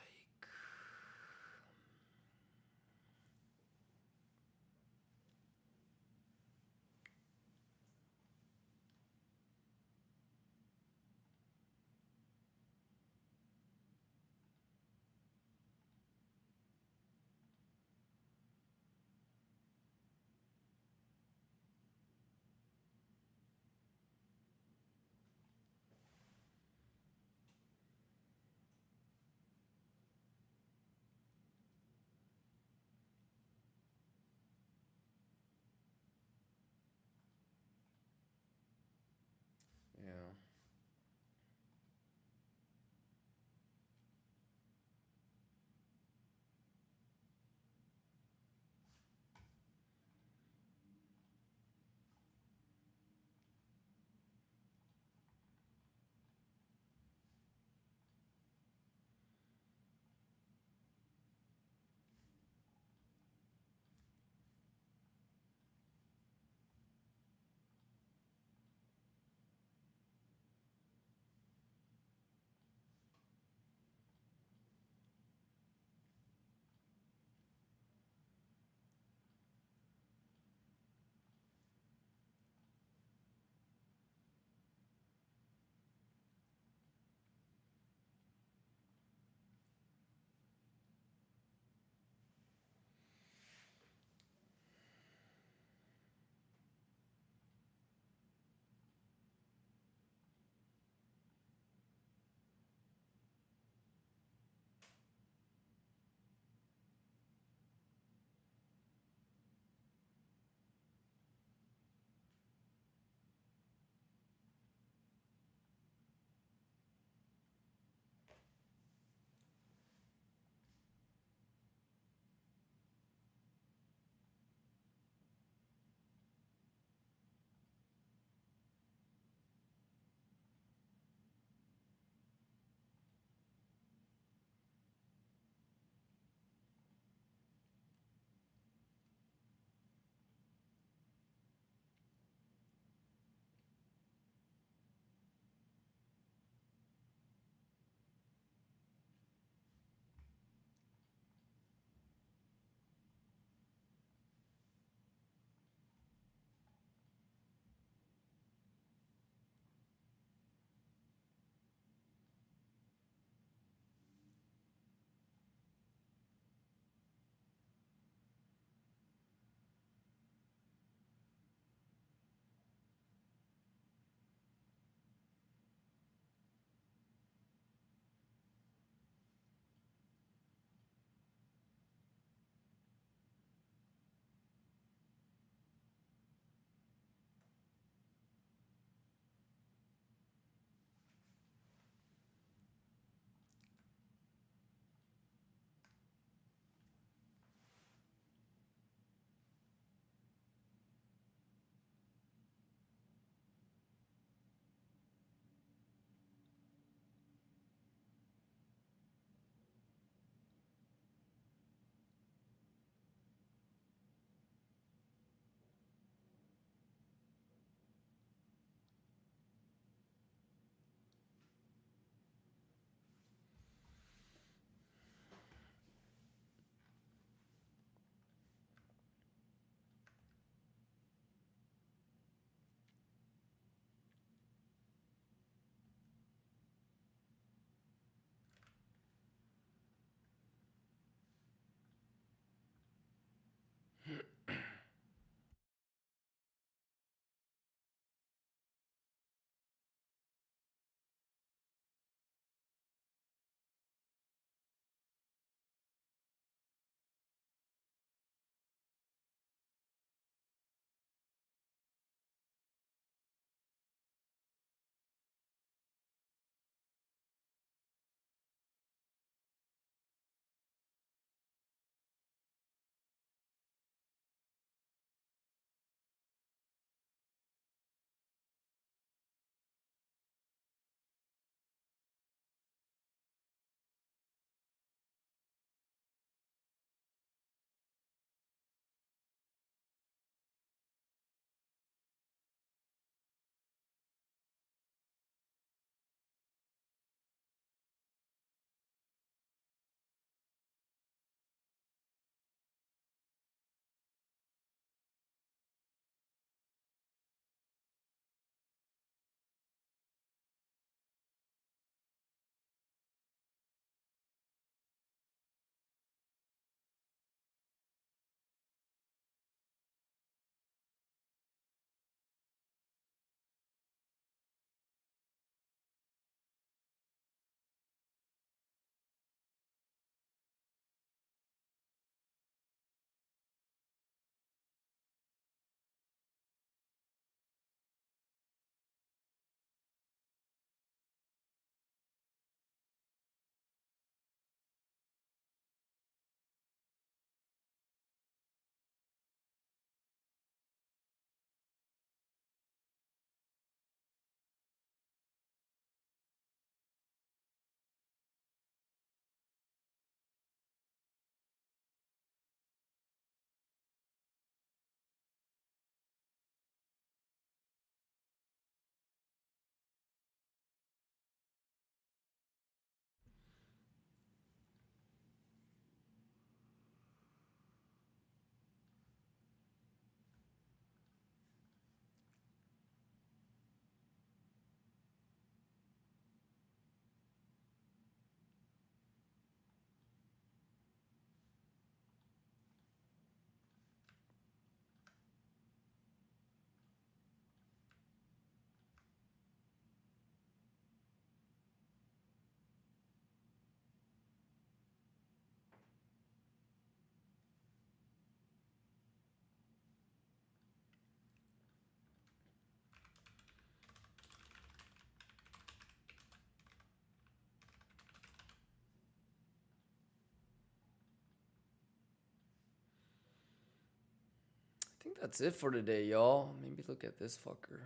That's it for today, y'all. Maybe look at this fucker.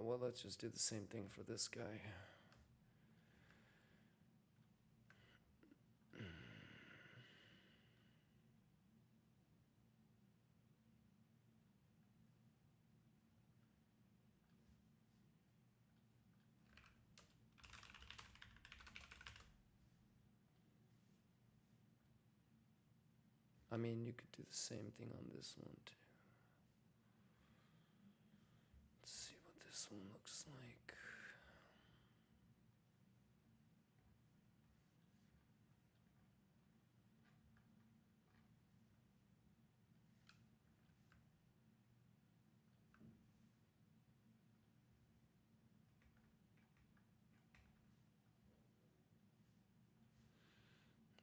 Well, let's just do the same thing for this guy. I mean, you could do the same thing on this one, too. Let's see what this one looks like.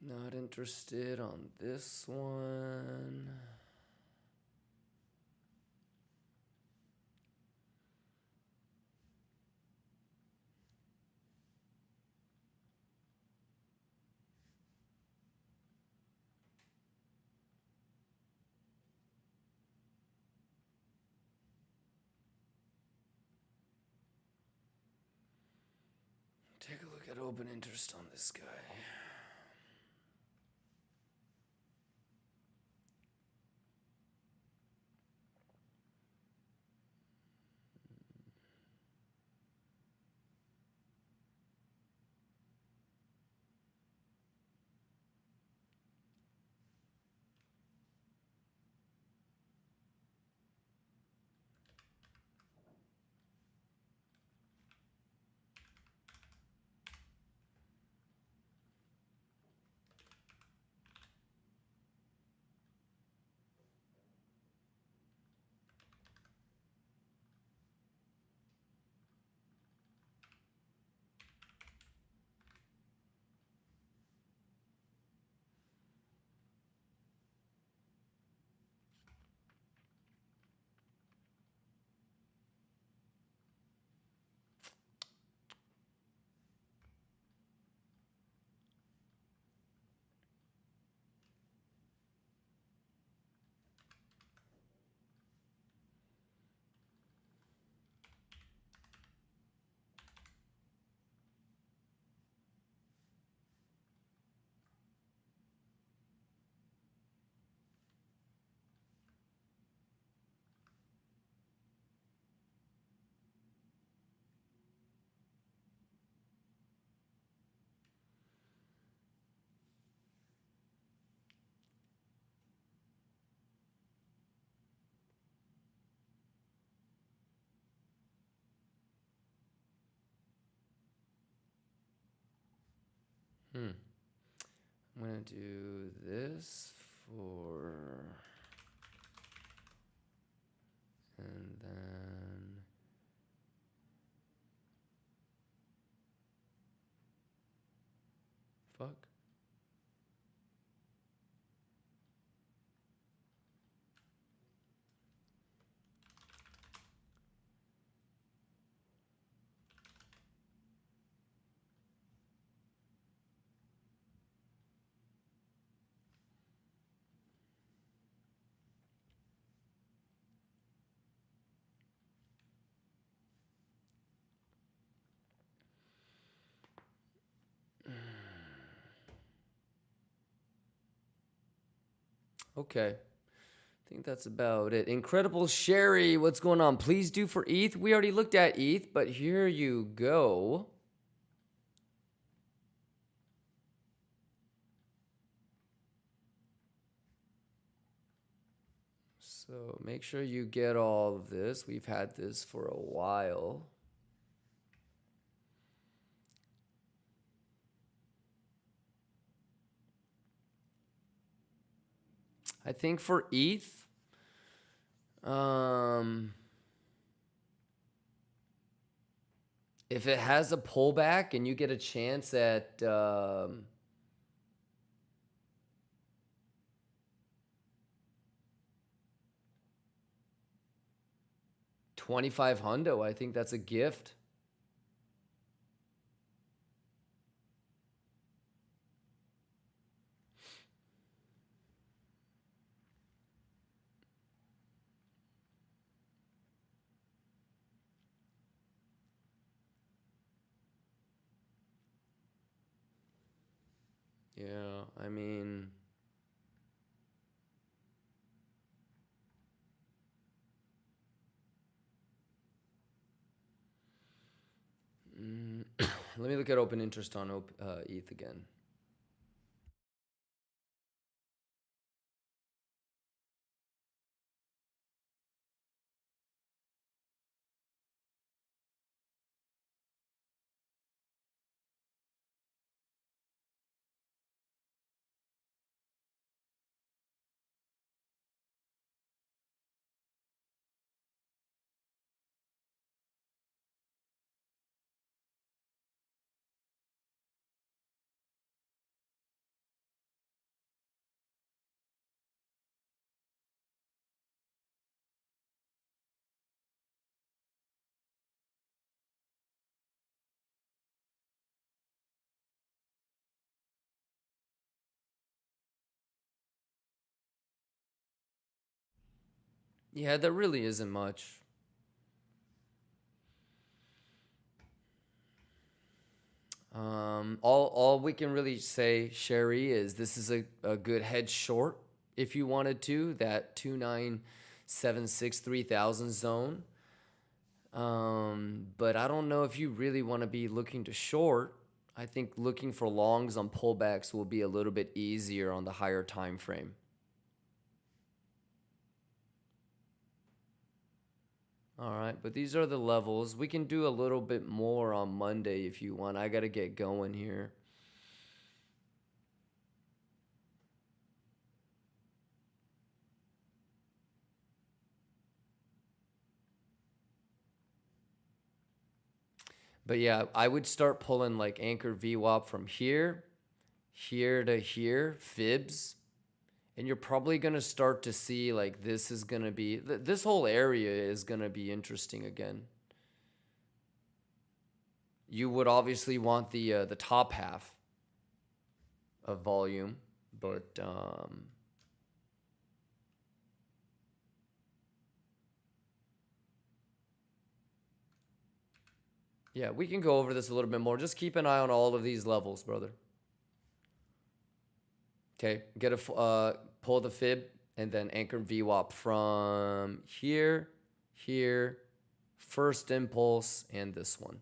Not interested on this one. Take a look at open interest on this guy. I'm gonna do this for, and then fuck. Okay. I think that's about it. Incredible Sherry, what's going on? Please do for ETH. We already looked at ETH, but here you go. So make sure you get all of this. We've had this for a while. I think for ETH, if it has a pullback and you get a chance at 25 hundo, I think that's a gift. Yeah, I mean, let me look at open interest on ETH again. Yeah, there really isn't much. All we can really say, Sherry, is this is a good hedge short if you wanted to, that 2976 3000 zone. But I don't know if you really want to be looking to short. I think looking for longs on pullbacks will be a little bit easier on the higher time frame. All right, but these are the levels. We can do a little bit more on Monday if you want. I got to get going here. But yeah, I would start pulling like anchor VWAP from here, here to here, fibs. And you're probably going to start to see like this is going to be, this whole area is going to be interesting again. You would obviously want the top half of volume, but yeah, we can go over this a little bit more. Just keep an eye on all of these levels, brother. Okay, get a pull the fib and then anchor VWAP from here, here, first impulse, and this one.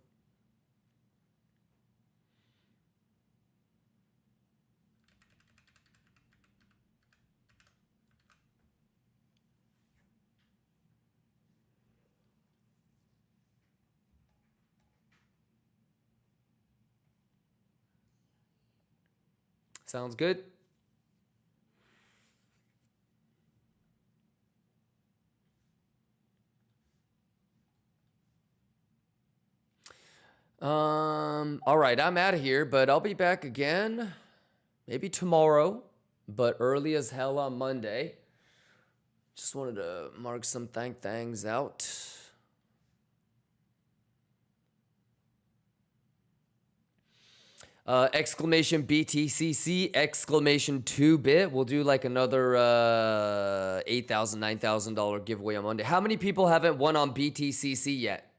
Sounds good? All right, I'm out of here, but I'll be back again maybe tomorrow, but early as hell on Monday. Just wanted to mark some things out. Exclamation BTCC, exclamation 2-bit. We'll do like another $8,000, $9,000 giveaway on Monday. How many people haven't won on BTCC yet?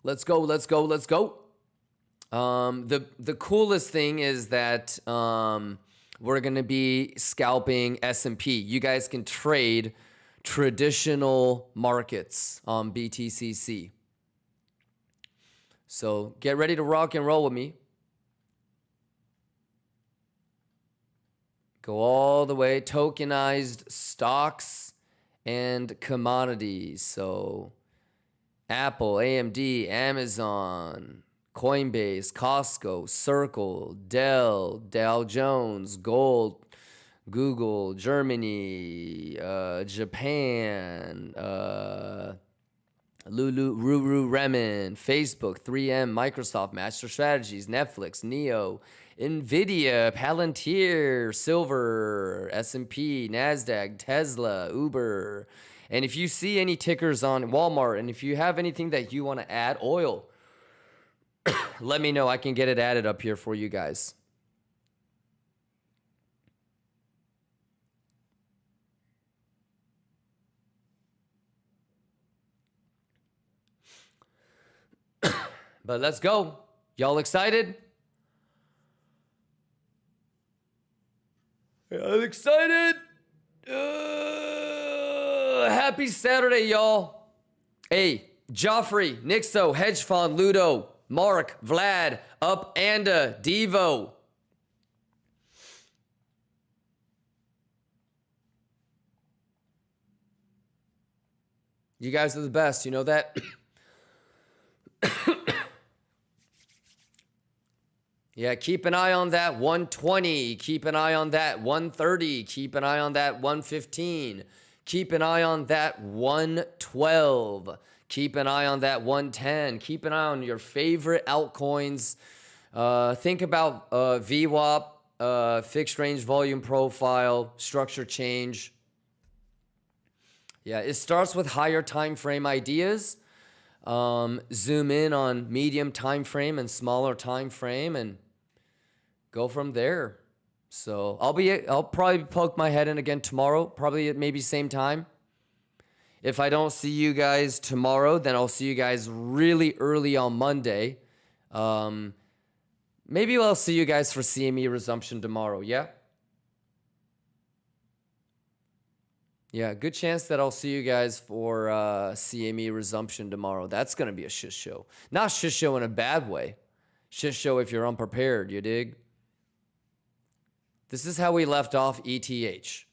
Let's go, let's go, let's go. The coolest thing is that we're going to be scalping S&P. You guys can trade traditional markets on BTCC. So get ready to rock and roll with me. Go all the way, tokenized stocks and commodities. So Apple, AMD, Amazon, Coinbase, Costco, Circle, Dell, Dow Jones, Gold, Google, Germany, Japan, Lululemon, Facebook, 3M, Microsoft, Master Strategies, Netflix, Neo, Nvidia, Palantir, Silver, S&P, NASDAQ, Tesla, Uber. And if you see any tickers on Walmart, and if you have anything that you want to add, oil, let me know. I can get it added up here for you guys. But let's go. Y'all excited? I'm excited. Happy Saturday, y'all. Hey, Joffrey, Nixo, Hedge Fund, Ludo, Mark, Vlad, Up, Anda, Devo. You guys are the best. You know that? Yeah, keep an eye on that 120. Keep an eye on that 130. Keep an eye on that 115. Keep an eye on that 112. Keep an eye on that 110. Keep an eye on your favorite altcoins. Think about VWAP, fixed range volume profile, structure change. Yeah, it starts with higher time frame ideas. Zoom in on medium time frame and smaller time frame and go from there. So I'll probably poke my head in again tomorrow, probably at maybe same time. If I don't see you guys tomorrow, then I'll see you guys really early on Monday. Maybe I'll see you guys for CME resumption tomorrow, yeah? Yeah, good chance that I'll see you guys for CME resumption tomorrow. That's going to be a shit show. Not shit show in a bad way. Shit show if you're unprepared, you dig? This is how we left off ETH.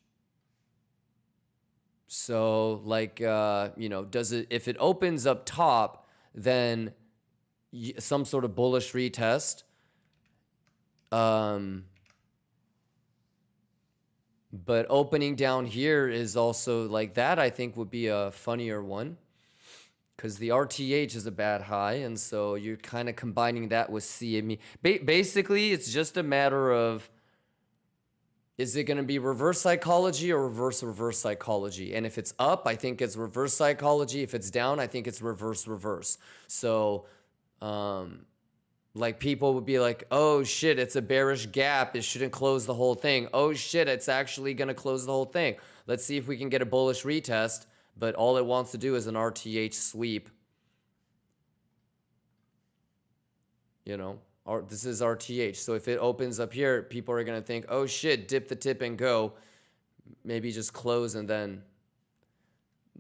So, like, if it opens up top, then some sort of bullish retest. But opening down here is also like that, I think would be a funnier one. Because the RTH is a bad high, and so you're kind of combining that with CME. Basically, it's just a matter of, is it going to be reverse psychology or reverse psychology? And if it's up, I think it's reverse psychology. If it's down, I think it's reverse. So, like people would be like, oh shit, it's a bearish gap. It shouldn't close the whole thing. Oh shit, it's actually going to close the whole thing. Let's see if we can get a bullish retest. But all it wants to do is an RTH sweep. You know, this is RTH. So if it opens up here, people are going to think, oh shit, dip the tip and go. Maybe just close and then.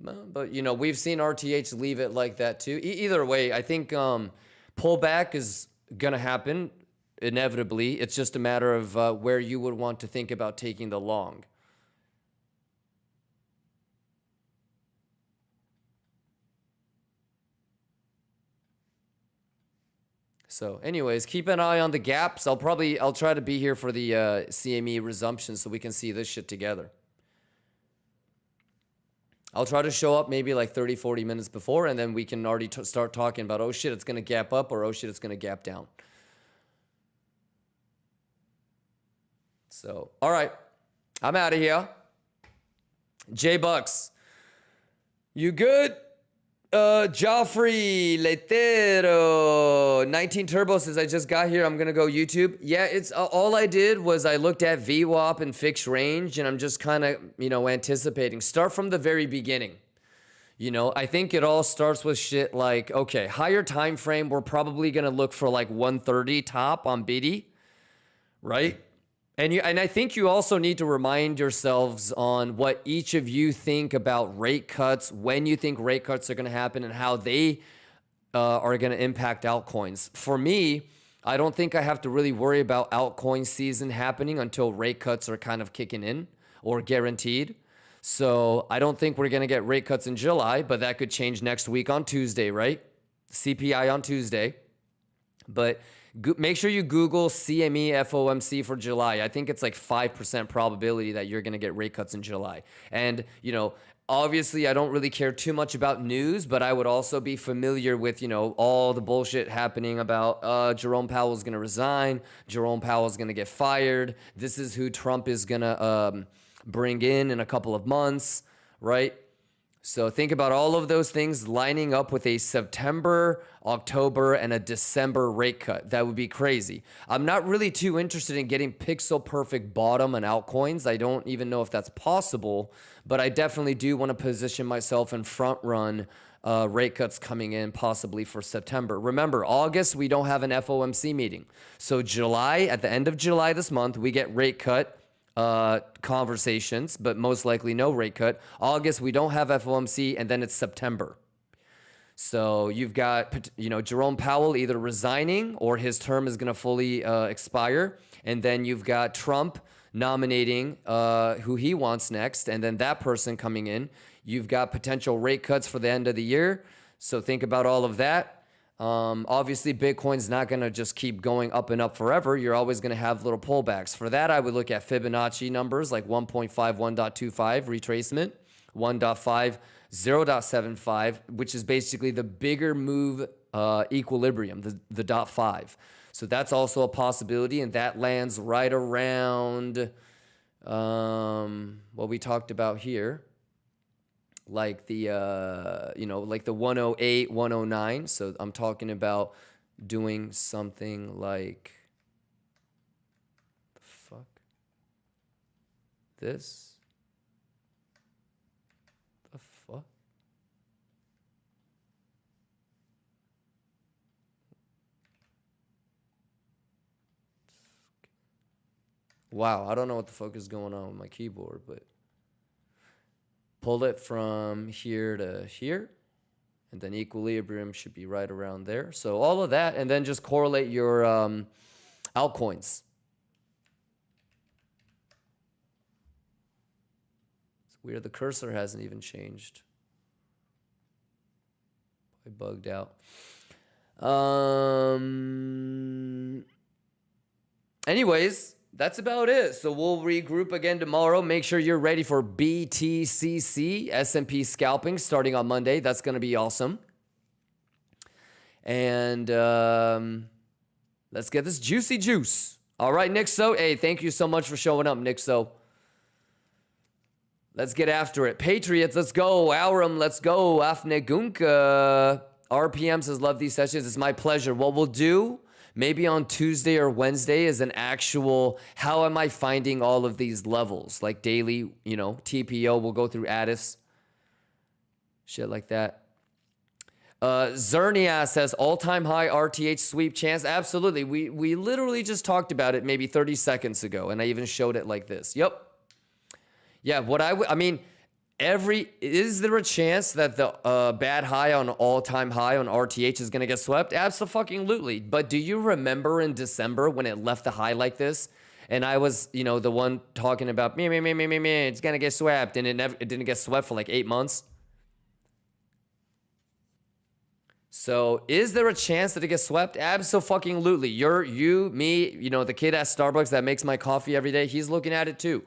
But, you know, we've seen RTH leave it like that too. Either way, I think pullback is going to happen inevitably. It's just a matter of where you would want to think about taking the long. So anyways, keep an eye on the gaps. I'll try to be here for the CME resumption so we can see this shit together. I'll try to show up maybe like 30, 40 minutes before, and then we can already start talking about, oh shit, it's going to gap up, or oh shit, it's going to gap down. So, all right. I'm out of here. J-Bucks. You good? Joffrey Letero 19 Turbo says, I just got here. I'm going to go YouTube. Yeah, it's all I did was I looked at VWAP and fixed range, and I'm just kind of, anticipating. Start from the very beginning. I think it all starts with shit like, okay, higher time frame. We're probably going to look for like 130 top on BD, right? And I think you also need to remind yourselves on what each of you think about rate cuts, when you think rate cuts are going to happen, and how they are going to impact altcoins. For me, I don't think I have to really worry about altcoin season happening until rate cuts are kind of kicking in or guaranteed. So I don't think we're going to get rate cuts in July, but that could change next week on Tuesday, right? CPI on Tuesday. But make sure you Google CME FOMC for July. I think it's like 5% probability that you're going to get rate cuts in July. And, obviously I don't really care too much about news, but I would also be familiar with, all the bullshit happening about Jerome Powell's going to resign. Jerome Powell's going to get fired. This is who Trump is going to bring in a couple of months, right? So think about all of those things lining up with a September, October, and a December rate cut. That would be crazy. I'm not really too interested in getting pixel perfect bottom and altcoins. I don't even know if that's possible, but I definitely do want to position myself in front run rate cuts coming in possibly for September. Remember, August, we don't have an FOMC meeting. So July, at the end of July this month, we get rate cut conversations, but most likely no rate cut. August, we don't have FOMC, and then it's September. So you've got, Jerome Powell either resigning or his term is going to fully expire. And then you've got Trump nominating who he wants next, and then that person coming in. You've got potential rate cuts for the end of the year. So think about all of that. Obviously, Bitcoin's not going to just keep going up and up forever. You're always going to have little pullbacks. For that, I would look at Fibonacci numbers like 1.5, 1.25 retracement, 1.5, 0.75, which is basically the bigger move equilibrium, the 0.5. So that's also a possibility, and that lands right around what we talked about here. Like the, like the 108, 109. So I'm talking about doing something like, the fuck? This? The fuck? Wow, I don't know what the fuck is going on with my keyboard, but pull it from here to here, and then equilibrium should be right around there. So all of that, and then just correlate your altcoins. It's weird, the cursor hasn't even changed. I bugged out. Anyways, that's about it. So we'll regroup again tomorrow. Make sure you're ready for BTCC, S&P scalping, starting on Monday. That's going to be awesome. And let's get this juicy juice. All right, Nixo. Hey, thank you so much for showing up, Nixo. Let's get after it. Patriots, let's go. Aurum, let's go. Afnegunka. RPM says, love these sessions. It's my pleasure. What we'll do, maybe on Tuesday or Wednesday, is an actual, how am I finding all of these levels? Like daily, TPO, we'll go through Addis. Shit like that. Zernia says, all-time high RTH sweep chance. Absolutely. We literally just talked about it maybe 30 seconds ago, and I even showed it like this. Yep. Yeah, is there a chance that the bad high on all-time high on RTH is going to get swept? Absolutely. But do you remember in December when it left the high like this? And I was, the one talking about, it's going to get swept. And it didn't get swept for like 8 months. So is there a chance that it gets swept? Absolutely. You, me, the kid at Starbucks that makes my coffee every day, he's looking at it too.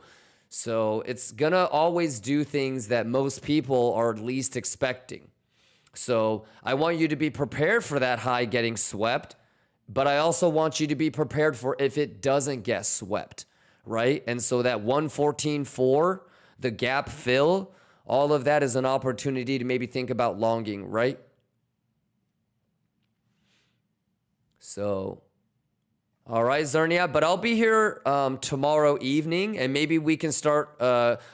So it's going to always do things that most people are least expecting. So I want you to be prepared for that high getting swept, but I also want you to be prepared for if it doesn't get swept, right? And so that 114.4, the gap fill, all of that is an opportunity to maybe think about longing, right? So, all right, Zernia, but I'll be here tomorrow evening, and maybe we can start.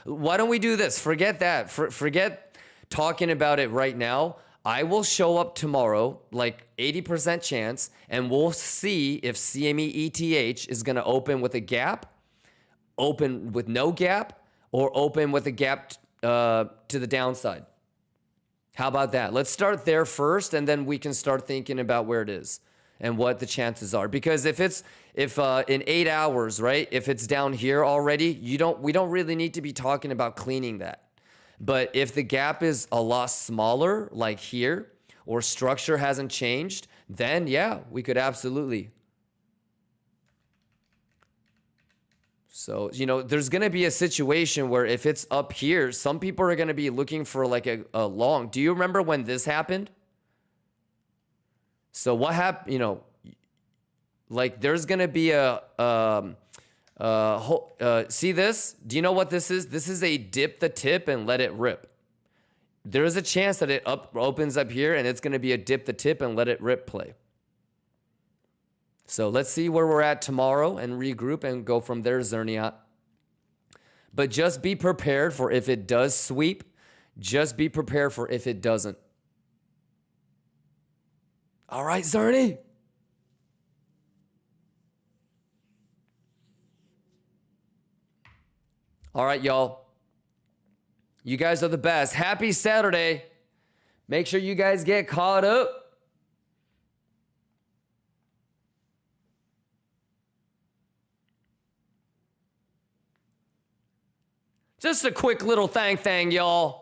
Why don't we do this? Forget that. Forget talking about it right now. I will show up tomorrow, like 80% chance, and we'll see if CME ETH is going to open with a gap, open with no gap, or open with a gap to the downside. How about that? Let's start there first, and then we can start thinking about where it is and what the chances are. Because if in 8 hours, right, if it's down here already, we don't really need to be talking about cleaning that. But if the gap is a lot smaller, like here, or structure hasn't changed, then yeah, we could absolutely. So, there's going to be a situation where if it's up here, some people are going to be looking for like a long. Do you remember when this happened? So what happened, like there's going to be see this? Do you know what this is? This is a dip the tip and let it rip. there is a chance that it opens up here and it's going to be a dip the tip and let it rip play. So let's see where we're at tomorrow and regroup and go from there, Zerniat. But just be prepared for if it does sweep. Just be prepared for if it doesn't. All right, Zerny. All right, y'all. You guys are the best. Happy Saturday. Make sure you guys get caught up. Just a quick little thang, y'all.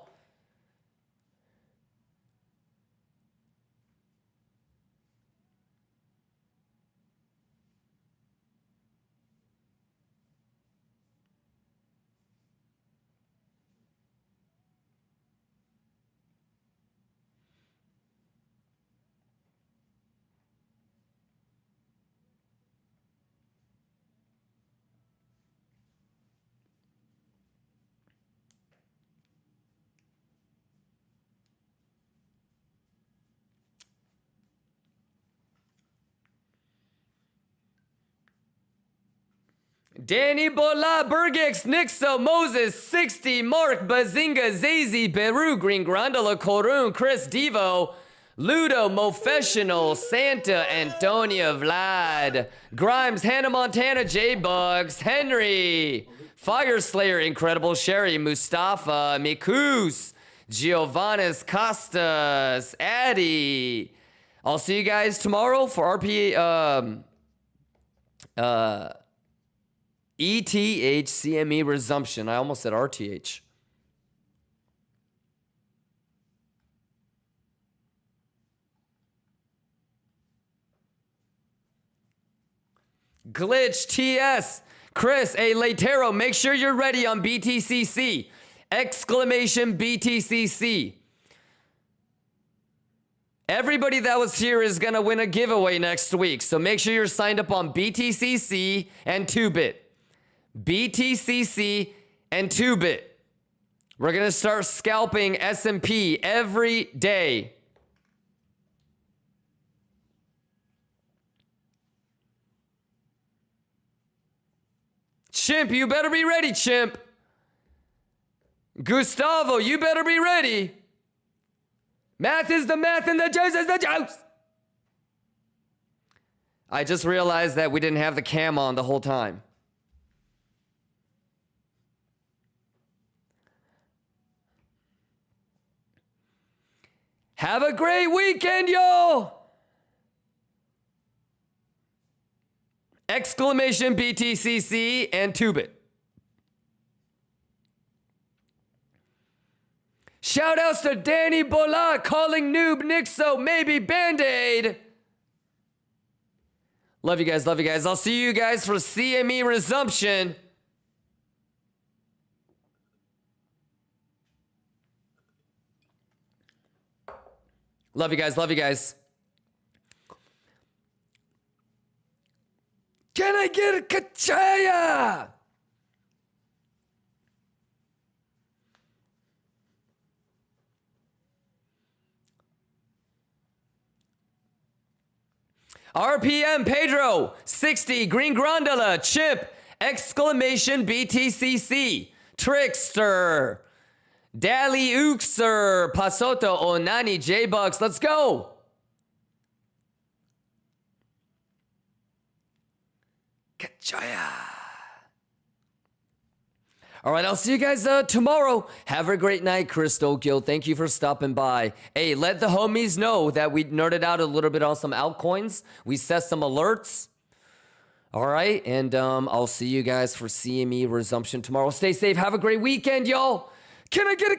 Danny Bola, Bergex, Nixo, Moses, 60, Mark, Bazinga, Zazy, Beru, Green Grandola, Korun, Chris Devo, Ludo, Mofessional, Santa, Antonia, Vlad, Grimes, Hannah Montana, J-Bugs, Henry, Fireslayer, Incredible Sherry, Mustafa, Mikus, Giovannis, Costas, Addy. I'll see you guys tomorrow for RP, ETH CME resumption. I almost said RTH. Glitch TS. Chris, a Latero, make sure you're ready on BTCC. Exclamation BTCC. Everybody that was here is going to win a giveaway next week. So make sure you're signed up on BTCC and 2-Bit. BTCC and 2-Bit. We're going to start scalping S&P every day. Chimp, you better be ready, Chimp. Gustavo, you better be ready. Math is the math and the juice is the juice. I just realized that we didn't have the cam on the whole time. Have a great weekend, y'all! Exclamation BTCC and 2-Bit. Shoutouts to Danny Bola, calling Noob Nixo, maybe Band-Aid. Love you guys, love you guys. I'll see you guys for CME resumption. Love you guys, love you guys. Can I get a kachaya? RPM Pedro, 60, Green Grandola, Chip, exclamation BTCC, Trickster, Dali Uxer, Pasoto, Onani, J-Bucks, let's go. Kachaya. All right, I'll see you guys tomorrow. Have a great night, Chris Tokyo. Thank you for stopping by. Hey, let the homies know that we nerded out a little bit on some altcoins. We set some alerts. All right, and I'll see you guys for CME resumption tomorrow. Stay safe. Have a great weekend, y'all. Can I get a